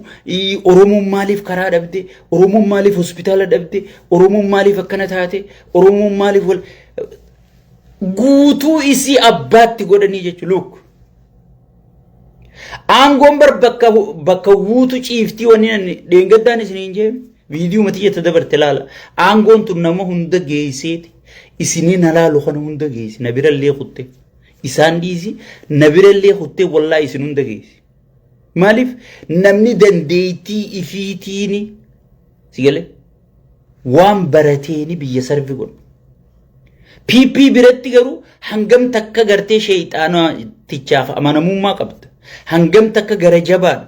oromoon maaliif karaa dhabde oromoon maaliif hospitaala dhabde oromoon maaliif akkana taate oromoon maaliif wal guutuu isii abbaatti godhanii jechuudha. Luuk aangoon bar bakka guutuu ciiftii wanni dheengaddaan isiniin jee viidiyoo matiyya tadabarte laala aangoon tun nama hunda geesseeti isinii nalaalu kana hunda geessi na birallee kutte isaan dhiisi na birallee kutte wallaa isin hunda geessi. Maaliif namni dandeettii ifiitiini sigale waan barateeni biyya sarfi godhu. PP biratti garuu hangam takka gartee sheeyxaanaa tichaaf amanamummaa qabda. Hangam takka gara jabaan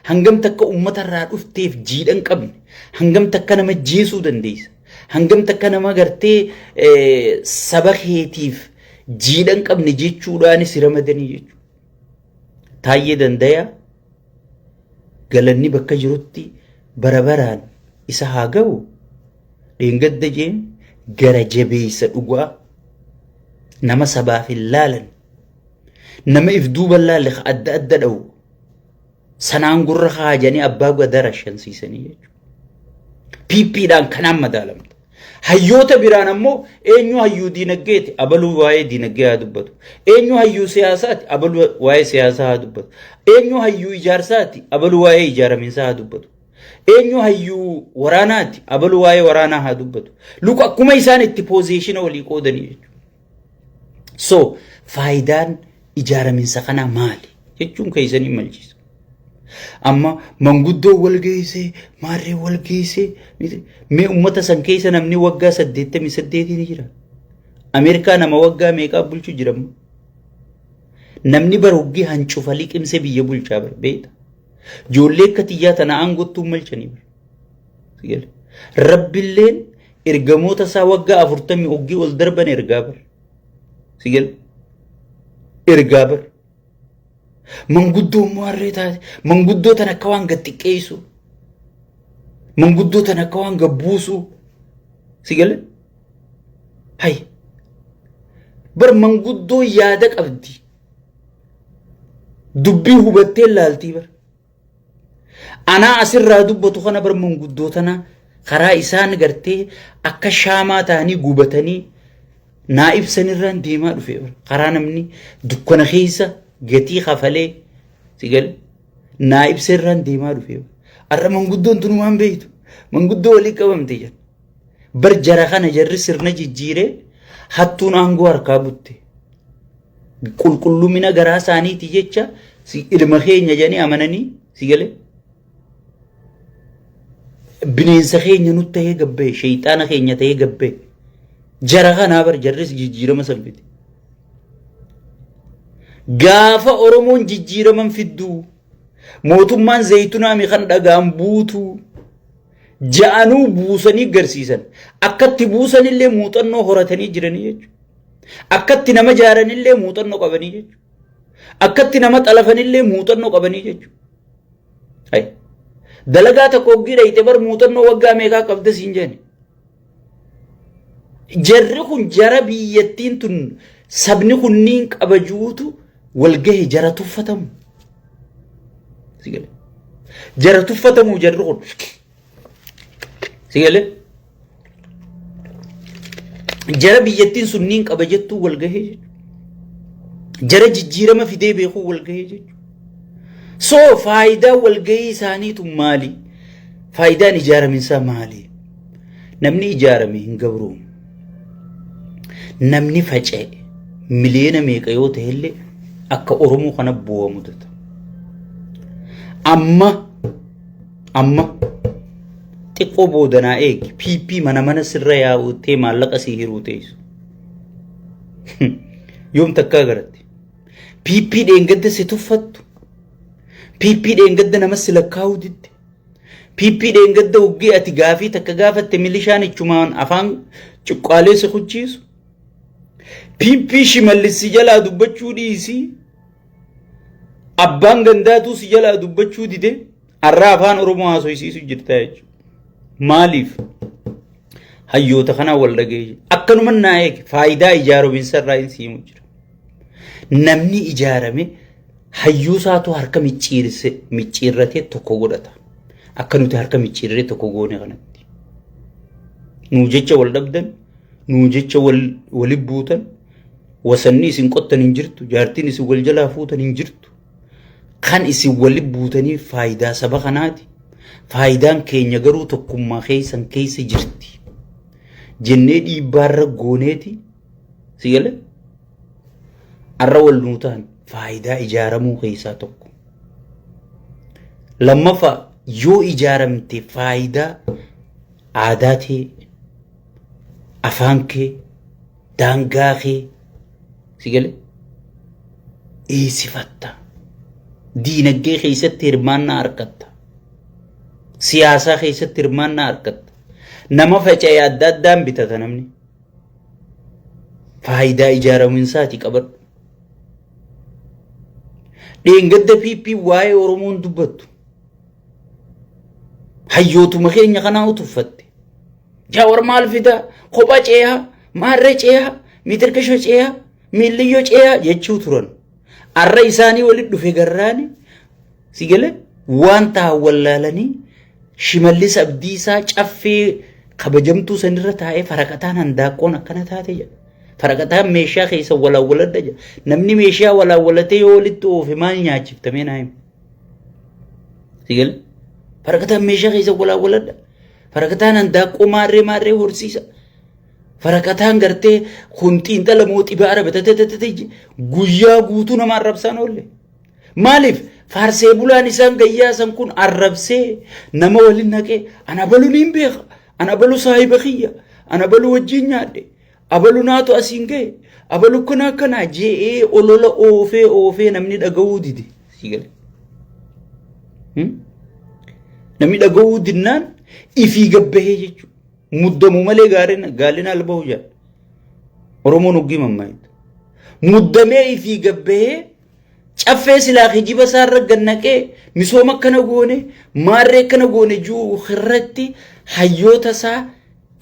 hangam takka ummata irraa dhufteef jiidhan qabne hangam takka nama jeesuu dandeessa. Hangam takka nama gartee saba keetiif jiidhan qabne jechuudhaan si ramadanii jechuudha. Taayyee dandayaa galanni bakka jirutti barabaraan isa haa ga'u dheengadda jeen gara jabeessa dhugaa nama sabaaf hin laalan nama if duuba laalle adda adda dha'u sanaan gurra haajanii abbaa gadara shansiisanii jechuudha. PPdhaan kanaan madaalamta. Hayyoota biraan ammoo eenyu hayyuu diinagdeeti abaluu waa'ee diinagdee haa dubbatu. Eenyu hayyuu siyaasaati abaluu waa'ee siyaasaa haa dubbatu. Eenyu hayyuu ijaarsaati abaluu waa'ee ijaaraminsaa haa dubbatu. Eenyu hayyuu waraanaati abaluu waa'ee waraanaa haa dubbatu. Luka akkuma isaan itti poozishiina walii qoodanii jechuudha. So faayidaan ijaaraminsa kanaa maali jechuun keessanii malchiisa. Amma manguddoo wal geessee maarree wal geessee mee ummata san keessa namni waggaa 88 ni jira. Ameerikaa nama waggaa meeqaa bulchu jira ammoo. Namni baroggii hancufa liqimsee biyya bulchaa bar beeta. Ijoollee akka xiyyaa tana aangottuu malchanii bar. Rabbilleen ergamoota isaa waggaa 40 oggii ol darban ergaa bar. Sigal ergaa bar. Manguddoo maarree taate manguddoo tan akka waan gattiqqeessu manguddoo tan akka waan gabbuusu sigale hay bar manguddoo yaada qabdi dubbii hubattee laaltii bar anaa asirraa dubbatu kana bar manguddoo tana karaa isaan gartee akka shaamaa ta'anii gubatanii naa ibsanirraan deemaa dhufe bar karaa namni dukkana keessa gatii kafalee sigal naa ibserraan deemaa dhufe arra manguddoon tunumaan beeytu manguddoo walii qabamte jedha bar jara kana jarri sirna jijjiiree hattuun aangoo harkaa butte qulqullumina garaa isaaniiti jecha ilma keenya jedhanii amananii sigale bineensa keenya nutti ta'ee gabbee sheeyxaana keenya ta'ee gabbee jara kanaa bar jarris jijjiirama salphite. Gaafa Oromoon jijjiiraman fidduu mootummaan zaytunaa mi kan dhagaan buutu ja'anuu buusanii garsiisan akkatti buusanillee muuxannoo horatanii jiranii jechuudha. Akkatti nama jaaranillee muuxannoo qabanii jechuudha. Akkatti nama xalafanillee muuxannoo qabanii jechuudha. Hay dalagaa tokko oggii dhayite bar muuxannoo waggaa meeqaa qabda siin jedhani. Jarri kun jara biyyattiin tun sabni kunniin qabajuutu walgahe jara tuffatamu sigale jara tuffatamu jarri kun sigale jara biyyattiin sunniin qabajettu walgahe jara jijjiirama fidee beekuu walgahe so faayidaa walgahii isaaniitu maali faayidaan ijaaraminsaa maali namni ijaarame hin gabruun namni faca'e miliyoona meeqa yoo ta'e illee akka oromoo kana bu'aa mudata amma xiqqoo boodanaa eegi PP mana sirra yaa'utee maallaqa sii hiruu teessu yoom takkaa garatte PP dheengadda si tuffattu PP dheengadda nama si lakkaa'uu didde PP dheengadda uggee ati gaafii takka gaafatte milishaan ichumaan afaan cuqqaalee si kuchiisu PP shimallissi jalaa dubbachuu dhiisii abbaan gandaatuu si jalaa dubbachuu dide arraa afaan oromoo haasoysiisu jirtaa jechuudha maaliif hayyoota kana wal dhagee akkanuma naa eeg faayidaa ijaarominsa irraa hin siimu jira namni ijaarame hayyuusaatu harka micciirratee tokko godhata akka nuti harka micciirree tokko goone kanatti nuu jecha wal dhabdan nuu jecha wali buutan wasanni isin qottan hin jirtu jaartiin isin wal jalaa fuutan hin jirtu kan isin wali buutanii faayidaa saba kanaati faayidaan keenya garuu tokkummaa keessan keessa jirti jennee dhiibbaarra gooneeti sigale arra wal nuutaan faayidaa ijaaramuu keessaa tokko lammaffaa yoo ijaaramte faayidaa aadaa kee afaan kee daangaa kee sigale eesifatta diinagdee keessatti hirmaannaa argatta siyaasaa keessatti hirmaannaa argatta nama faca'ee adda addaan bitata namni faayidaa ijaaraminsaati qabadhu dheengadda PP waa'ee oromoon dubbattu hayyootuma keenya kanaa utuffatte jaawar maal fida kopha ceeha maarree ceeha mitirkisho ceeha miilliyyo ceeha jechuu turan arra isaanii walit dhufe garraani sigale waan ta'an wallaalanii shimallis abdiisaa caffee kabajamtuu sanirra taa'ee faraqataan handaaqoon akkana taate jedha faraqataan meeshaa keessa walaawwaladha jedha namni meeshaa walaawwalatee yoo walitti oofe maal nyaachiftamee naa himu sigale faraqataan meeshaa keessa walaawwaladha faraqataan handaaqoo maarree horsiisa faraqataan gartee kun xiinxala mootii baara batatatatate guyyaa guutuu nama arrabsaan oolle maaliif faarsee bulaan isaan gayyaasan kun arrabsee nama waliin naqee ana balu niin beeka ana balu saahiba kiyya ana balu wajjin nyaadhe abalu naatu asiin ga'e abalu kana je'ee olola oofee namni dhaga'uu dide sigale namni dhaga'uu dinnaan ifii gabbahee jechuudha muddamu malee gaalina albahu jedha oromoon uggii mammaayita muddamee ifii gabbahee caffee silaa hijiba isaarra gannaqee misooma akkana goone maarree akkana goone juu irratti hayyoota isaa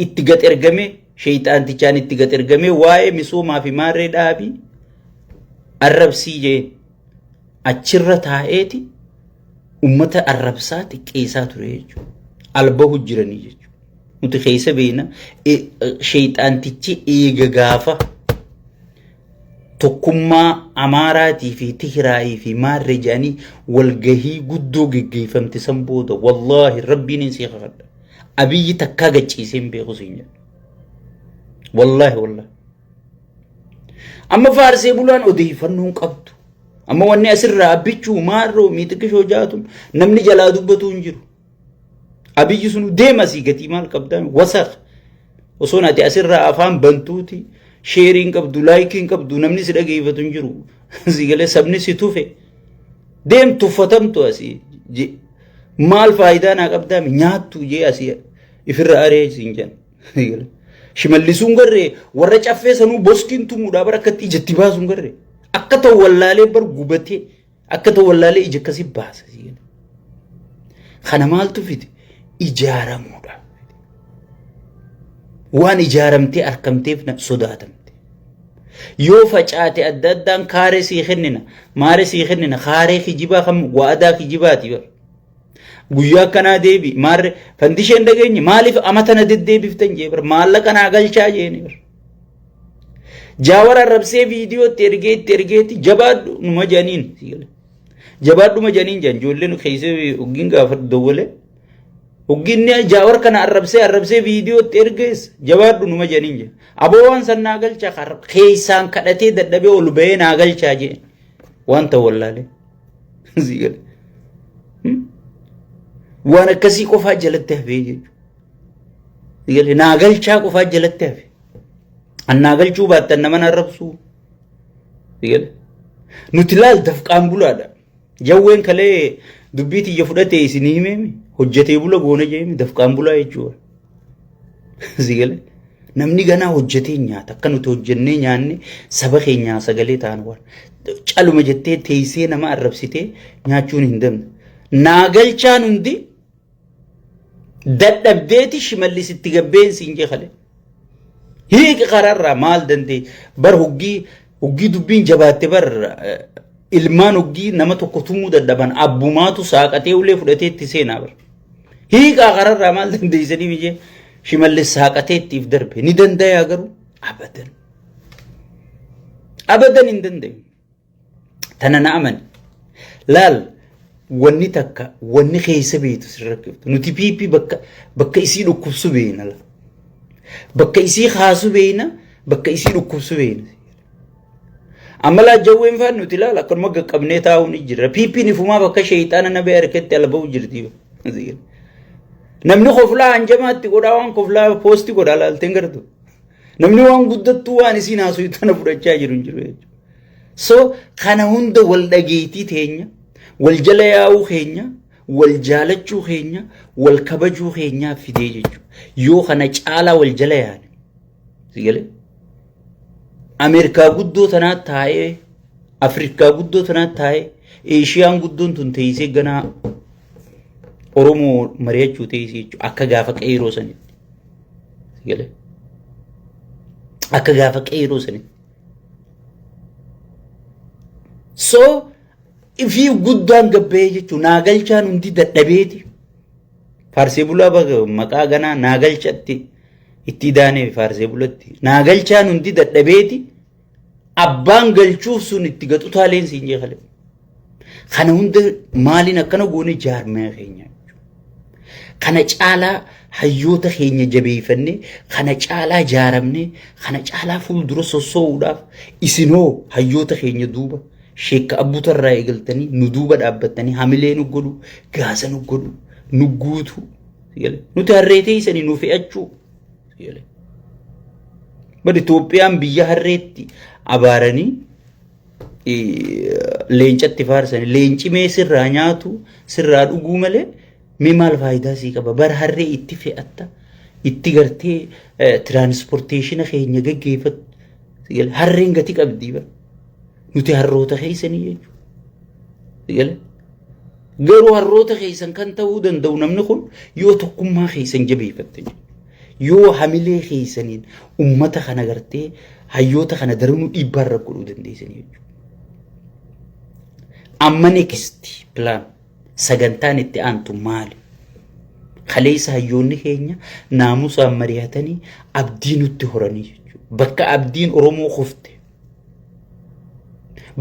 itti gad ergamee sheeyxaantichaan itti gad ergamee waa'ee misoomaa fi maarree dhaabii arrabsii jeen achirra taa'eeti ummata arrabsaa xiqqeessaa ture jechuudha albahu jiranii jechuudha nuti keessa beena sheeyxaantichi eega gaafa tokkummaa amaaraatii fi tihiraayii fi maarree jaanii walgahii guddoo geggeeffamte san booda wallaahi rabbiin hin seeqafadha abiyyi takkaa gachiisee hin beeku siin jedha wallaahi amma faarsee bulaan odeeffannoo qabdu amma wanni asirraa abbichuu maarroo miixiqishoo jaatun namni jalaa dubbatu hin jiru abiyyi sun deema sii gatii maal qabdaan wasaq osoo naati asirraa afaan bantuuti sheeriin qabdu laayikiin qabdu namni si dhageeffatu hin jiru sigale sabni si tufe deem tuffatamtu asii maal faayidaa naa qabdaa nyaattu jee asii ifirra aree siin jedhan shimallisuun garree warra caffee sanuu boskiin tumuudhaa bara akkatti ijatti baasuun garree akka ta'u wallaalee bar gubatee akka ta'u wallaalee ija akkasii baasa kana maaltu fide ijaaramuudha waan ijaaramtee arkamteef sodaatamte yoo facaate adda addaan kaaree sii kennina maaree sii kennina kaaree kijibaa kam waadaa kijibaati bar guyyaa kanaa deebi maarre fandisheen dhageenye maaliif amatana deddeebiftan jee bar maallaqa naa galchaa jeeni bar jaawara arrabsee viidiyootti ergeetti jabaadhu numa janiin jabaadhuma janiin jan ijoolleen keessa oggiin gaafa dawwale oggiin jaawar kana arrabsee viidiyootti ergees jabaadhu numa janiin jan aboo waan san naa galchaa keessaan kadhatee dadhabee ol bahee naa galchaa jee wanta wallaale sigale waan akkasii qofaa jalatti hafee jechuudha naa galchaa qofaa jalatti hafe annaa galchuu baattan naman arrabsuu nuti laal dafqaan bulaadha jawween kalee dubbii tiyya fudhatee isinii himeemi hojjetee bula goona jeemi dafqaan bulaa jechuudha namni ganaa hojjetee nyaata akka nuti hojjennee nyaanne saba keenyaa sagalee ta'an waan caluma jettee teessee nama arrabsitee nyaachuun hin danda'u naa galchaan hundi dadhabdeeti shimallisitti gabbeensi hin jeekale hiiqi qararraa maal dandee bar hoggii dubbiin jabaatte bar ilmaan hoggii nama tokko tumuu dadhaban abbumaatu saaqatee ulee fudhateetti seenaa bar hiiqaa qararraa maal dandeeysanii bijee shimallis saaqateettiif darbe ni dandayaa garuu abadan hin dandayu tana na amani laal wanni takka wanni keessa beetu sirrakkiftu nuti piipii bakka isii dhukkubsu beena la bakka isii khaasu beena bakka isii dhukkubsu beena amala jawween faan nuti laal akkanuma qaqqabnee taa'uun jira piipiin ifumaa bakka sheeyxaana na bee harkatti alba'u jirti namni koflaa hanjamaatti godhaa waan koflaa poosti godhaa laalteen gartu namni waan guddattuu waan isiin haasuu tana fudhachaa jiru hin jiru jechuudha so kana hunda wal dhageetii teenya wal jala yaa'uu keenya wal jaalachuu keenya wal kabajuu keenyaa fidee jechuudha yoo kana caalaa wal jala yaane sigale Ameerikaa guddoo tanaa taa'ee Afrikaa guddoo tanaa taa'ee Eeshiyaan guddoon tun teessee ganaa Oromoo mari'achuu teessee jechuudha akka gaafa qeeroo sanitti sigale akka gaafa qeeroo sanitti so ifi guddaan gabbee jechuudha naagalchaan hundi dadhabeeti faarsee bulaa maqaa ganaa naagalchatti itti daanee faarsee bulatti naagalchaan hundi dadhabeeti abbaan galchuuf sun itti gaxu taaleen siin jeekale kana hunda maaliin akkana goone jaarmee keenya kana caalaa hayyoota keenya jabeeffannee kana caalaa jaaramnee kana caalaa fuuldura sosso'uudhaaf isinoo hayyoota keenya duuba sheekka abbuutarraa eegaltanii nu duuba dhaabbattanii hamilee nu godhu gaasa nu godhu nu guutu nuti harreetee isanii nu fe'achuu bari Itoophiyaan biyya harreetti abaaranii leencatti faarsanii leenci mee sirraa nyaatu sirraa dhuguu malee mee maal faayidaa sii qaba bar harree itti fe'atta itti gartee tiraanspoorteeshina keenya gaggeeffatu harreen gati qabdii bara nuti harroota keessanii jechuudha garuu harroota keessan kan ta'uu danda'u namni kun yoo tokkummaa keessan jabeeffatte yoo hamilee keessaniin ummata kana gartee hayyoota kana daranuu dhiibbaarra godhuu dandeessanii jechuudha amma next plan sagantaan itti aantu maali kaleessa hayyoonni keenya naamusaan mari'atanii abdii nutti horanii jechuudha bakka abdiin Oromoo kufte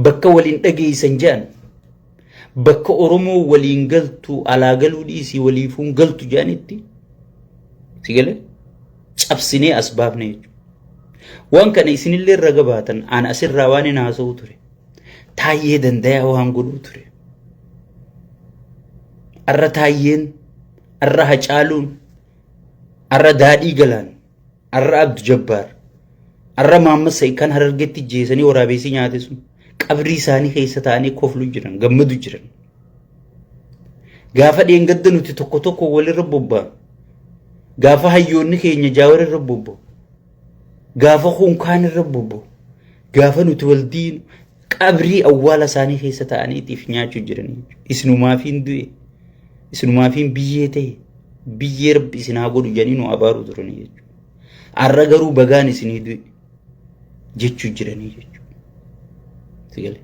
bakka waliin dhageessan jedhan bakka Oromoo waliin galtu alaa galuu dhiisii waliifuun galtu jedhanitti sigale cabsinee asbaabne jechuudha waan kana isinillee irra gabaatan aan asirraa waan hin haasa'u ture taayyee dandayaa waan godhuu ture arra taayyeen arra hacaaluun arra daadhii galaan arra abdu jabbaar arra maammas sa'i kan harargetti jeesanii waraabeessi nyaate sun qabrii isaanii keessa ta'anii koflu jiran gammadu jiran gaafa dheengadda nuti tokko tokko walirra bobba'an gaafa hayyoonni keenya jaawar irra bobba'u gaafa kunkaan irra bobba'u gaafa nuti waldiin qabrii awwaala isaanii keessa ta'aniitiif nyaachuu jiran isinumaafiin du'e isinumaafiin biyyee ta'e biyyee rabbi isinaa godhu jedhanii nu abaaru turani jechuudha arra garuu bagaan isinii du'e jechuu jiranii jechuudha. Sigalee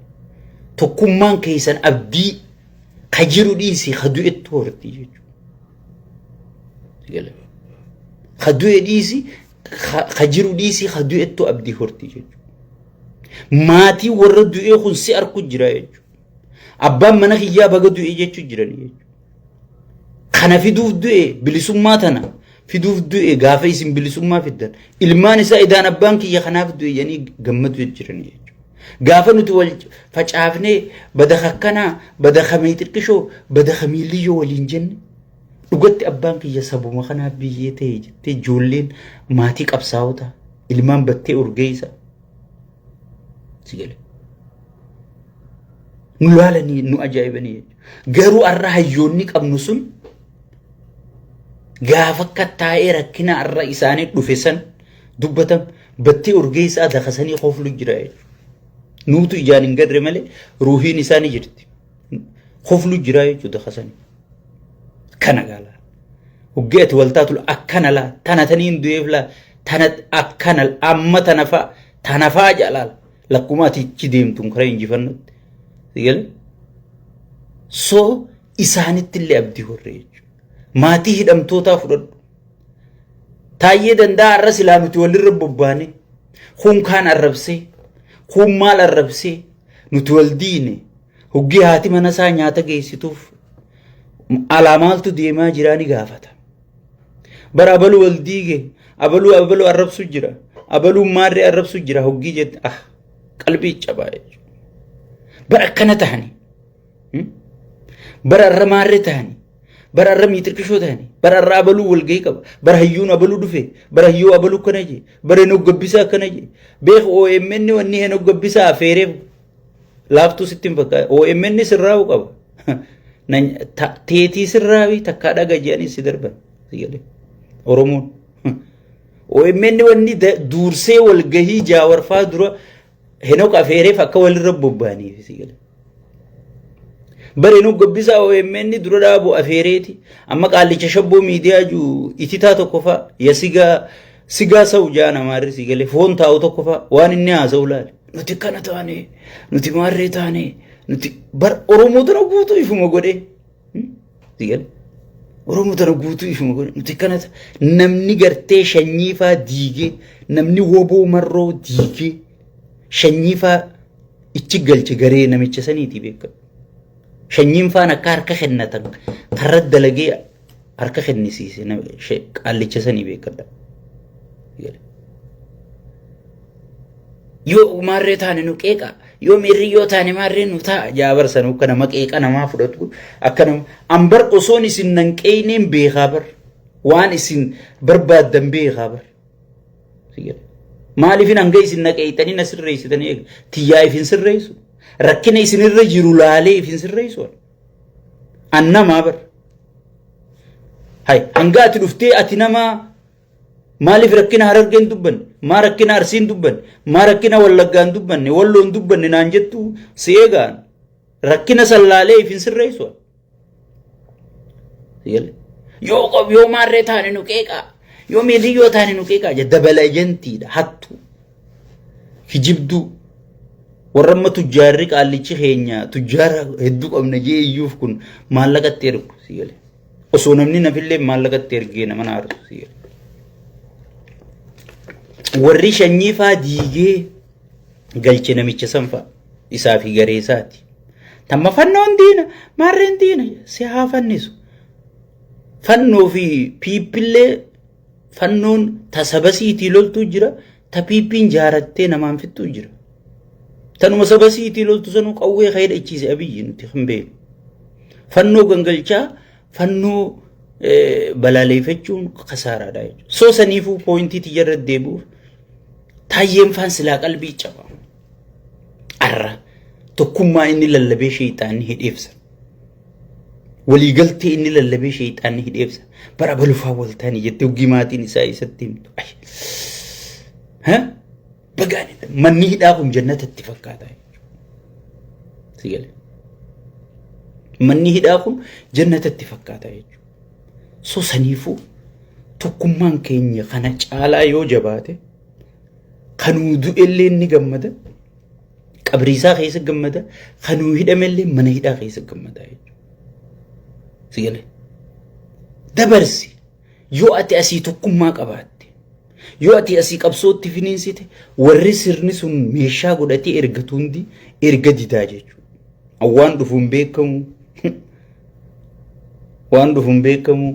tokkummaan keessan abdii ka jiru dhiisii ka du'etti hortii jechuudha. Sigalee ka du'e dhiisii ka jiru dhiisii ka du'etti abdii hortii jechuudha. Maatii warra du'ee kun si arku jira jechuudha. Abbaan mana kiyyaa baga du'e jechuu jiranii jechuudha. Kana fiduuf du'e bilisummaa tana fiduuf du'e gaafa isin bilisummaa fiddan ilmaan isaa idaan abbaan kiyya kanaaf du'e yanii gammadu jiranii jechuudha. Gaafa nuti wal facaafnee bada akkanaa bada kamii xiqqishoo bada kamii liyyoo waliin jenne dhugatti abbaan kiyya sabuma kanaaf biyyee ta'e jettee ijoolleen maatii qabsaa'ota ilmaan battee urgeessa. Sigalee nu laalanii nu ajaa'ibanii jechuudha. Garuu har'a hayyoonni qabnu sun gaafa kattaa'ee rakkina har'a isaanii dhufe san dubbatan battee urgeessaa dakasanii qoflu jira jechuudha. Nuutu ijaan hin garre malee ruuhiin isaanii jirti. Qoflu jira jechuudha dakasanii. Kana gaala. Hoggee ati waltaatu akkana laa tana taniin du'eef laa tana akkana amma tana faa jaalala lakkuma ati ichi deemtuun karaa injifannutti. Sigalee soo isaanitti illee abdii horre jechuudha. Maatii hidhamtootaa fudhadhu. Taayyee danda'a har'a silaa nuti walirra bobbaane kun kaan arrabsee kun maal arrabsee nuti wal diine hoggee haati mana isaa nyaata geessituuf alaamaaltu deemaa jiraa ni gaafata. Bara abaluu wal diige abaluu arrabsu jira abaluu maarree arrabsu jira hoggii jette qalbii cabaa jechuudha. Bara akkana tahani bara irra maarree tahani bara irra miitirqishoo tahani bara irra abaluu walgahii qaba bara hayyuun abaluu dhufe bara hayyuu abaluu kana jee bara hin hoggabbisaa akkana jee beek OMN wanni hin hoggabbisaa afeeree laaftuu sitti hin fakkaata OMN sirraa'uu qaba teetii sirraawii takkaa dhaga je'anii si darban sigalee Oromoon OMN wanni duursee walgahii jaawarfaa dura hin afeereef akka walirra bobbaaniif sigalee. Bare nu gabbisaa OMN dura dhaabu afeereeti amma qaallicha shabboo miidiyaa juu ititaa tokko fa'a ya sigaa sa'u jaana maarri sigalee foon taa'u tokko fa'a waan inni haasa'u laale nuti kana taane nuti maarree taane nuti bar Oromoo tana guutuu ifuma godhee sigalee Oromoo tana guutuu ifuma godhee nuti kana namni gartee shanyiifaa diigee namni woboo marroo diigee shanyiifaa ichi galche garee namicha saniitii beekama. Shanyiin faan akka harka kennatan karra dalagee harka kennisiise qaallicha sanii beekadha. Yoo maarree taane nu qeeqa yoo miirri yoo taane maarree nu ta'a jaabarsan akka nama qeeqa namaa fudhatu akka nama ambar osoon isin nan qeeyneen beekaa bar waan isin barbaaddan beekaa bar. Maaliifin hanga isin naqeeytanii na sirreessitanii eega tiyyaa ifin sirreessu. Rakkina isinirra jiru laalee ifin sirreessu annamaa bar hay hanga ati dhuftee ati nama maaliif rakkina Harargeen dubbanne maa rakkina Arsiin dubbanne maa rakkina Wallaggaan dubbanne Walloon dubbanne naan jettu si eegaan rakkina san laalee ifin sirreessu yoo maarree taane nu qeeqaa yoo miirri yoo taane nu qeeqaa dabala ejentiidha hattu hijibduu warramma tujjaarri qaallichi keenya tujjaara hedduu qabna jee iyyuuf kun maallaqatti ergu sigalee osoo namni nafillee maallaqatti ergee nama naarsu sigalee warri shanyiifaa diigee galche namicha sanfa isaa fi garee isaati tamma fannoon diina maarreen diina si haa fannisu fannoo fi piippillee fannoon tasabasiitii loltuu jira ta piippiin jaarattee namaan fittuu jira. Tanuma sabasiitii loltu sanuu qawwee khayda ichiise abiyyi nuti hin beeknu. Fannoo gangalchaa fannoo balaleeffachuun kasaaraadha jechuudha. Soo saniifuu pooyintiitti jarra deebi'uuf taayyeen faan silaa qalbii caba. Arra tokkummaa inni lallabee sheexaanni hidheefsa. Waliigaltee inni lallabee sheexaanni hidheefsa. Bara balufaa waltaanii jettee hogii maatiin isaa isatti himtu. Bagaanidha manni hidhaa kun jannatatti fakkaata jechuudha. Manni hidhaa kun jannatatti fakkaata jechuudha. So saniifuu tokkummaan keenya kana caalaa yoo jabaate kanuu du'ellee ni gammada qabriisaa keessa gammada kanuu hidhamellee mana hidhaa keessa gammada sigale dabarsi yoo ati asii tokkummaa qabaatte yoo ati asii qabsootti finiinsite warri sirni sun meeshaa godhatee ergatu hundi erga didaa jechuudha waan dhufuun beekamu waan dhufuun beekamu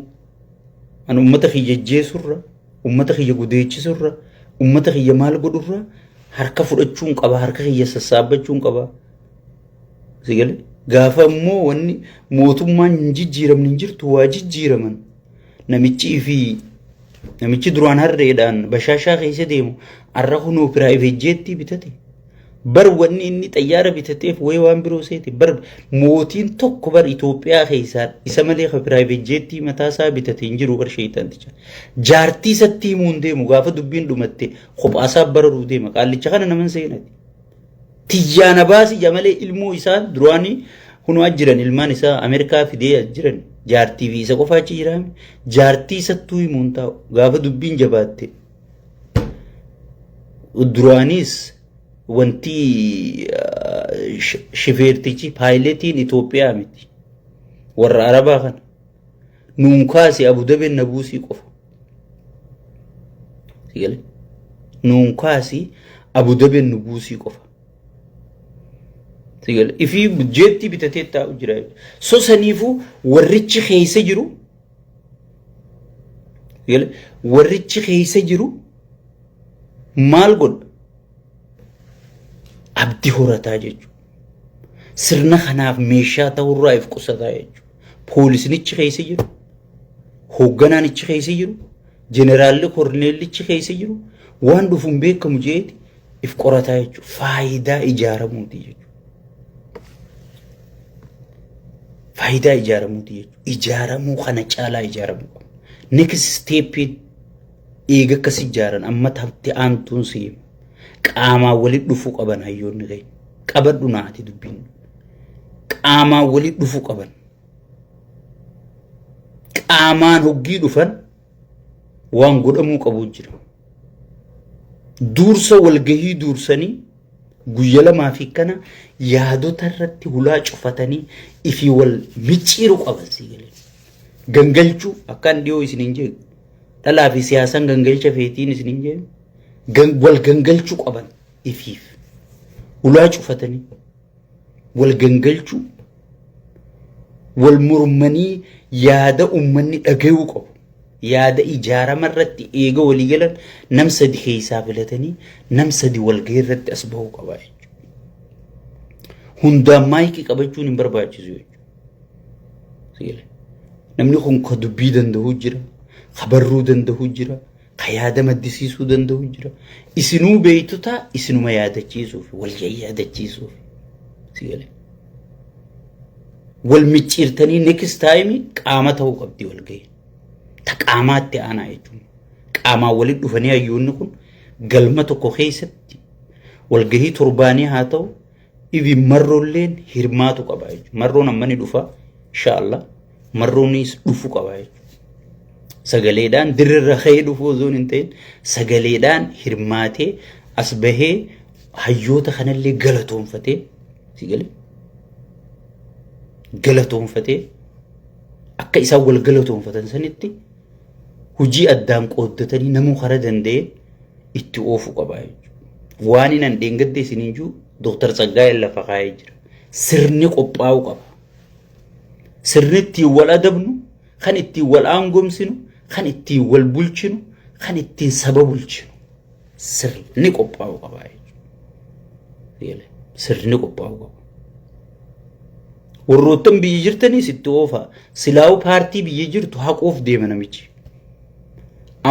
an ummata kiyya jeesurra ummata kiyya gudeechisurra ummata kiyya maal godhurra harka fudhachuun qaba harka kiyya sassaabachuun qaba sigale gaafa immoo wanni mootummaan jijjiiramni jirtu waa jijjiiraman namichi duraan harreedhaan bashaashaa keessa deemu arra kunoo private jetti bitate bar wanni inni xayyaara bitateef way waan biroo seeti bar mootiin tokko bar Itoophiyaa keessaa isa malee private jetti mataasaa bitate hin jiru bar sheeytanticha jaartii satti himuun deemu gaafa dubbiin dhumatte qophaasaa bararuu deema qaallicha kana naman seenati tiyyaana baasi jamalee ilmoo isaa duraanii kunoo ajjiran ilmaan isaa Ameerikaa fidee ajjiran jaartii fi isa qofa achi jiraame jaartii sattuu himuun taa'u gaafa dubbiin jabaatte duraanis wanti shifeertichi paayiletiin Itoophiyaa miti warra Arabaa kana nuun kaase Abu Dhabiin nabuusii qofa sigale nuun kaase Abu Dhabiin nabuusii qofa sigale ifi jetti bitatee taa'u jira so saniifu warrichi keessa jiru sigale warrichi keessa jiru maal godha abdi horataa jechuudha sirna kanaaf meeshaa ta'urraa if qusataa jechuudha poolisnichi keessa jiru hoogganaanichi keessa jiru jeneraalli korneellichi keessa jiru waan dhufuun beekamu jeeti if qorataa jechuudha faayidaa ijaaramuuti jechuudha faayidaa ijaaramuuti jechuudha ijaaramuu kana caalaa ijaaramuu next step eega akkas ijaaran amma taatti aantuun seemu qaamaa walit dhufu qaban hayyoonni gay qabadhu naati dubbiin qaamaa walit dhufu qaban qaamaan hoggii dhufan waan godhamuu qabu jira dursa walgahii dursanii guyya lamaa fi kana yaadota irratti hulaa cufatanii ifi wal micciiru qaban sigale gangalchuu akkan dhiyoo isiniin jedhu dhalaa fi siyaasan gangalcha feetiin isiniin jedhu wal gangalchuu qaban ifiif ulaa cufatanii wal gangalchuu wal murmanii yaada ummanni dhagayuu qabu yaada ijaarama irratti eega walii galan nam sadi keessaa filatanii nam sadi wal gahii irratti as bahuu qaba hundaan maayikii qabachuun hin barbaachisu jechuudha namni kun ka dubbii danda'uu jira habarruu danda'uu jira yaada maddisiisuu danda'u jira isinuu beeytota isinuma yaadachiisuuf wal yaadachiisuuf sigale wal micciirtanii next time qaama ta'uu qabdi wal gahii ta qaamaatti aanaa jechuudha qaamaa walitti dhufanii hayyoonni kun galma tokko keessatti wal gahii torbaanii haa ta'u ifi marroolleen hirmaatu qaba jechuudha marroon ammani dhufa inshallah marroonis dhufu qaba jechuudha sagaleedhaan dirra khayee dhufuu zoon hin ta'in sagaleedhaan hirmaatee as bahee hayyoota kanallee galatoonfatee sigale galatoonfatee akka isaan wal galatoonfatan sanitti hujii addaan qooddatanii namuu kara danda'e itti oofuu qaba jechuudha waan hin dheengadde isiniin jiru Dr. Tsaggaayee lafa kaayee jira sirni qophaa'uu qaba sirni ittiin wal adabnu kan ittiin wal aangomsinu kan ittiin wal bulchinu kan ittiin saba bulchinu sirni qophaa'uu qaba jechuudha sirni qophaa'uu qaba warroottan biyya jirtanii sitti oofa silaawu paartii biyya jirtu haquuf deema namichi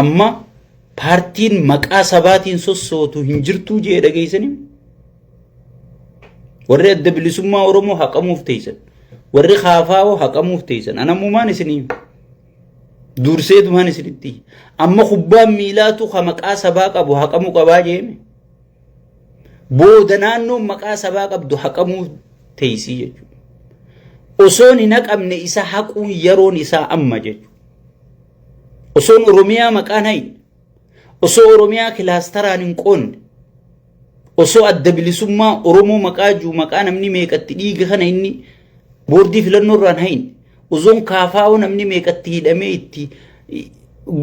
amma paartiin maqaa sabaatiin sossootu hin jirtuu jee dhageessanii warri adda bilisummaa Oromoo haqamuuf teessan warri khaafaa'oo haqamuuf teessan anammumaan isinii durseetumaan isinitti amma kubbaan miilaatu ka maqaa sabaa qabu haqamuu qabaa jeeme booda naannoon maqaa sabaa qabdu haqamuu teessii jechuudha osoon hin haqamne isa haquun yeroon isaa amma jechuudha osoon Oromiyaa maqaan hayin osoo Oromiyaa kilaastaraan hin qoonne osoo adda bilisummaa Oromoo maqaa juu maqaa namni meeqatti dhiiga kana inni boordii filannoo irraan hayin uzoon kaafaa'oo namni meeqatti hidhamee itti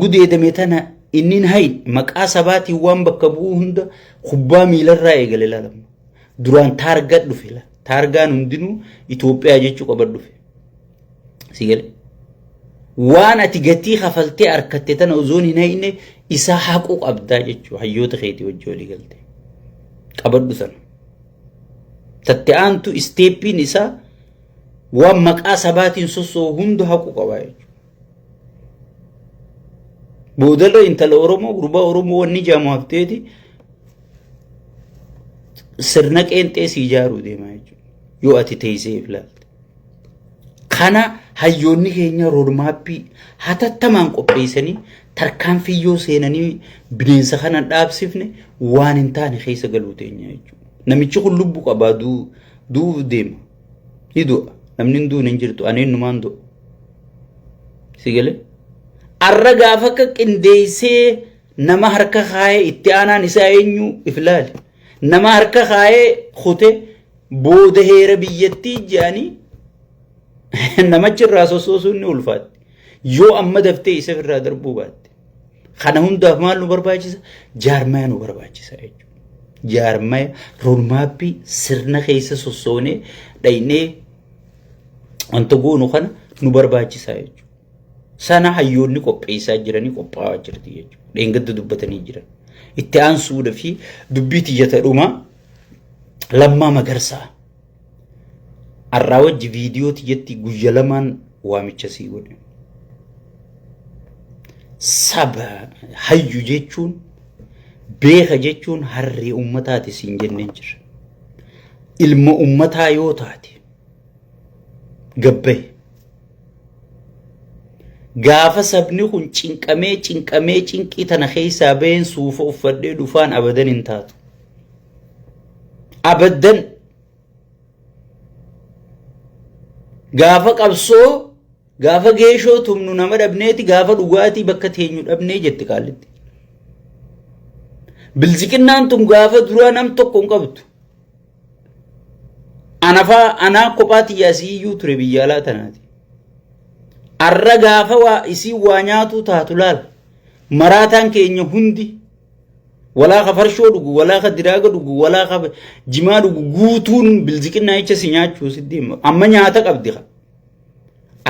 gudeedame tana inni hayin maqaa sabaatiin waan bakka bu'u hunda kubbaa miilarraa eegale laalama duraan taargaa dhufe la taargaan hundinuu Itoophiyaa jechuu qaba dhufe sigale waan ati gatii kafaltee harkatte tana uzoon hin hayne isa haquu qabdaa jechuu hayyoota keetii wajjin walii galte qabadhu sana tatte'aantu isteeppiin isaa waan maqaa sabaatiin sossoo hunda haquu qabaa jechuudha. Boodallo intala Oromoo gurbaa Oromoo wanni jaamu hafteeti sirna qeenxee si ijaaruu deemaa jechuudha yoo ati teessee ilaalte. Kana hayyoonni keenya roodmaappii hatattamaan qopheessanii tarkaanfiyyoo seenanii bineensa kana dhaabsifne waan hin taane keessa galuu teenya jechuudha. Namichi kun lubbuu qabaa duu deema ni du'a namni hin duune hin jirtu ani numaan du'a si galee. Arra gaafa akka qindeessee nama harka kaayee itti aanaan isaa eenyu iflaali nama harka kaayee kute booda heera biyyattii jedhanii namachi irraa sossoosuun ni ulfaatti yoo amma daftee isa irraa darbuu baatte kana hundaaf maal nu barbaachisa jaarmaya nu barbaachisa jechuudha jaarmaya roodmaappii sirna keessa sossoonee dhaynee wanta goonu kana nu barbaachisa jechuudha. Sana hayyoonni qopheessaa jiranii qophaa'aa jirti jechuudha. Dheengadda dubbatanii jiran. Itti aansuudha fi dubbii tiyyata dhumaa Lammaa Magarsaa. Arraa wajji viidiyoo tiyyatti guyya lamaan waamicha sii godhe. Saba hayyu jechuun beeka jechuun harree ummataati siin jenneen jira. Ilma ummataa yoo taate gabbaye. Gaafa sabni kun cinqamee cinqii tana keessaa baheen suufa uffadhee dhufaan abadan hin taatu. Abadan gaafa qabsoo gaafa geeshoo tumnu nama dhabneeti gaafa dhugaatii bakka teenyu dhabnee jetti qaallitti. Bilziqinnaan tun gaafa duraa nam tokko hin qabdu. Anaa kophaati yaasiyyuu ture biyya alaa tanaati. Arra gaafa waa isii waa nyaatu taatu laal maraataan keenya hundi walaa ka farshoo dhugu walaa ka diraaga dhugu walaa ka jimaa dhugu guutuun bilziqinnaa jecha si nyaachuu sitti amma nyaata qabdi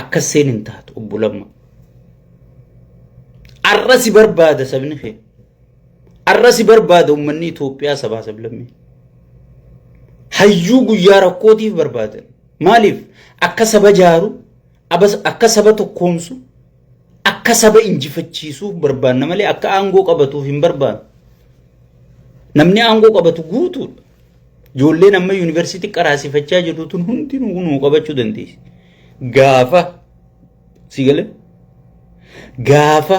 akkas seen hin taatu obbo Lamma. Arra si barbaada sabni kee arra si barbaada ummanni Itoophiyaa sabaa sablammii hayyuu guyyaa rakkootiif barbaadan maaliif akka saba jaaru akka saba tokkoomsu akka saba injifachiisuuf barbaanna malee akka aangoo qabatuuf hin barbaannu. Namni aangoo qabatu guutuudha. Ijoolleen amma yuunivarsiitii qaraasifachaa jirtu tun hundinuu nuu qabachuu dandeessi. Gaafa si galee gaafa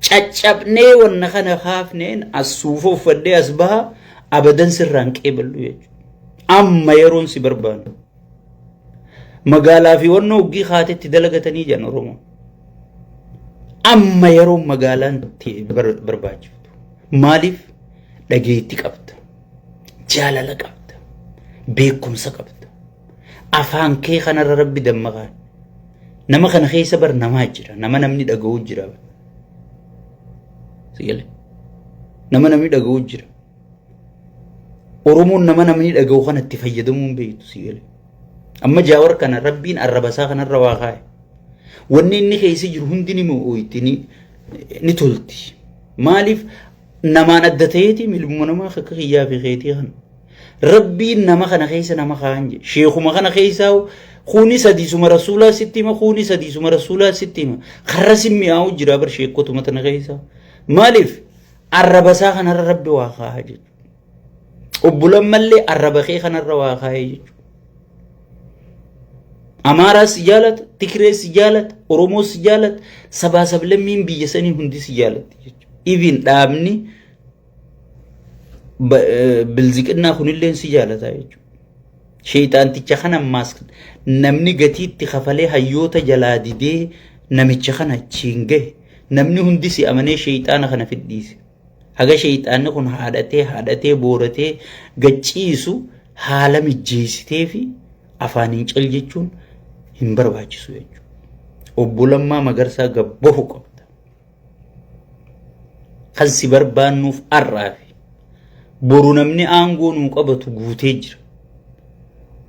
caccabnee wanna kana haafneen as suufa uffadhee as baha abadan sirraan qeeballu jechuudha. Amma yeroon si barbaannu. Magaalaa fi wannoo uggii haatetti dalagatanii jiran Oromoo. Amma yeroo magaalaan barbaachiftu. Maaliif dhageetti qabda. Jaalala qabda. Beekumsa qabda. Afaan kee kanarra Rabbi dammaqaa. Nama kana keessa bar namaa jira. Nama namni dhaga'uu jira. Sigale. Nama namni dhaga'uu jira. Oromoon nama namni dhaga'u kanatti fayyadamuun beektu sigale. Amma jaawar kana Rabbiin arrabasaa kanarra waa kaa'e. Wanni inni keessa jiru hundi ni moo'oyti ni tolti. Maaliif namaan adda ta'eeti milmuu namaa akka kiyyaa fi keetii kana. Rabbiin nama kana keessa nama kaa'an jedhe. Sheekuma kana keessaa kuni sadiisuma rasuulaa sitti hima kuni sadiisuma rasuulaa sitti hima. Karra simmi'aa'u jira bar sheekotuma tana keessaa. Maaliif arrabasaa kanarra Rabbi waa kaa'aa jechuudha. Obbo Lammallee arraba kee kanarra waa kaa'ee jechuudha. Amaaras jaalata, Tigirees jaalata, Oromoos jaalata, sabaa sablammiin biyya sanii hundi si jaalatti jechuudha. Ibin dhaabni bilziqinnaa kunillee si jaalata jechuudha. Sheeyxaanticha kana ammaas namni gatiitti kafalee hayyoota jalaa didee namicha kana achiin gahe namni hundi si amanee sheeyxaana kana fidhiise. haga shayxaanni kun haadhatee booratee gacciisu haala mijjeessitee fi afaaniin cal jechuun hin barbaachisu jechuudha. Obbo Lammaa Magarsaa gabbahu qabda. Kan si barbaannuuf arraafi. Boru namni aangoo nuu qabatu guutee jira.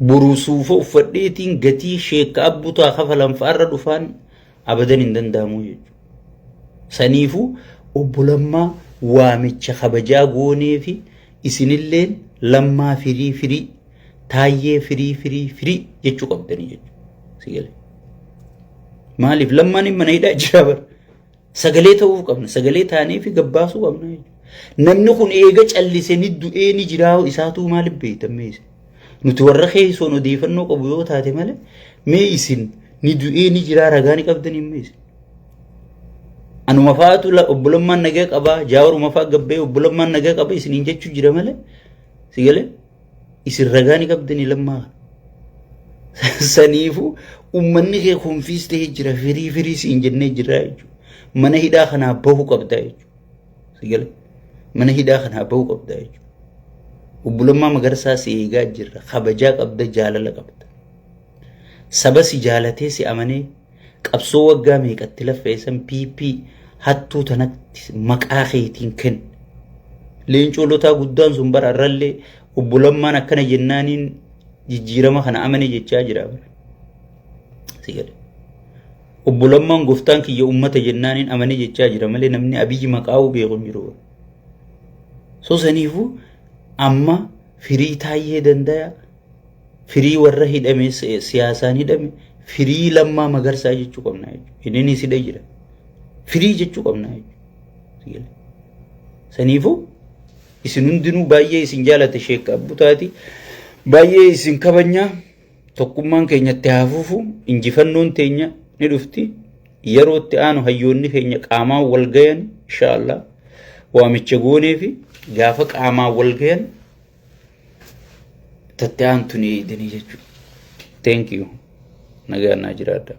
Boru suufa uffadheetiin gatii sheekka abbutaa kafalan fa'arra dhufaan abadan hin danda'amu jechuudha. Saniifuu obbo Lammaa waamicha kabajaa goonee fi isinilleen Lammaa firii taayyee firii jechuu qabdanii jechuudha. Sigalee. Maaliif Lammaan mana hidhaa jira bar. Sagalee ta'uuf qabna. Sagalee taanee fi gabbaasuu qabna jechuudha. Namni kun eega callise ni du'ee ni jiraa isaatu maaliif beektameessa. Nuti warra keessoon odeeffannoo qabu yoo taate malee mee isin ni du'ee ni jiraa ragaa ni qabdanii meessa. Anuma faatu obbo Lammaan nagaa qabaa jaawaruma faa gabbee obbo Lammaan nagaa qaba isiniin jechuu jira malee sigalee isin ragaa ni qabdanii Lammaa. Saniifuu ummanni kee konfiis ta'ee jira firii siin jennee jira jechuudha. Mana hidhaa kanaa bahuu qabdaa jechuudha. Sigalee mana hidhaa kanaa bahuu qabdaa jechuudha. Obbo Lammaa Magarsaa si eegaa jirra kabajaa qabda jaalala qabda. Saba si jaalatee si amanee qabsoo waggaa meeqatti laffeessan PP hattuu tanatti maqaa keetiin kenna. Leencoolotaa guddaan sun bara irrallee obbo Lammaan akkana jennaaniin jijjiirama kana amane jechaa jira. Sigalee obbo Lammaan gooftaan kiyya ummata jennaaniin amane jechaa jira malee namni Abiyyi maqaa'uu beeku hin jiru. So saniifuu amma firii taayyee danda'a firii warra hidhame siyaasaan hidhame firii Lammaa Magarsaa jechuu qabna jechuudha. Inni si jira firii jechuu qabna jechuudha. Saniifuu isin hundinuu baay'ee isin jaalate sheekka abbutaati baay'ee isin kabajnaa tokkummaan keenyatti hafuufu injifannoon teenya ni dhufti yerootti aanu hayyoonni keenya qaamaan wal gayan inshallah waamicha goonee fi gaafa qaamaan wal gayan tattee aantu ni jechuudha. Thank you. Nagaan naa jiraadha.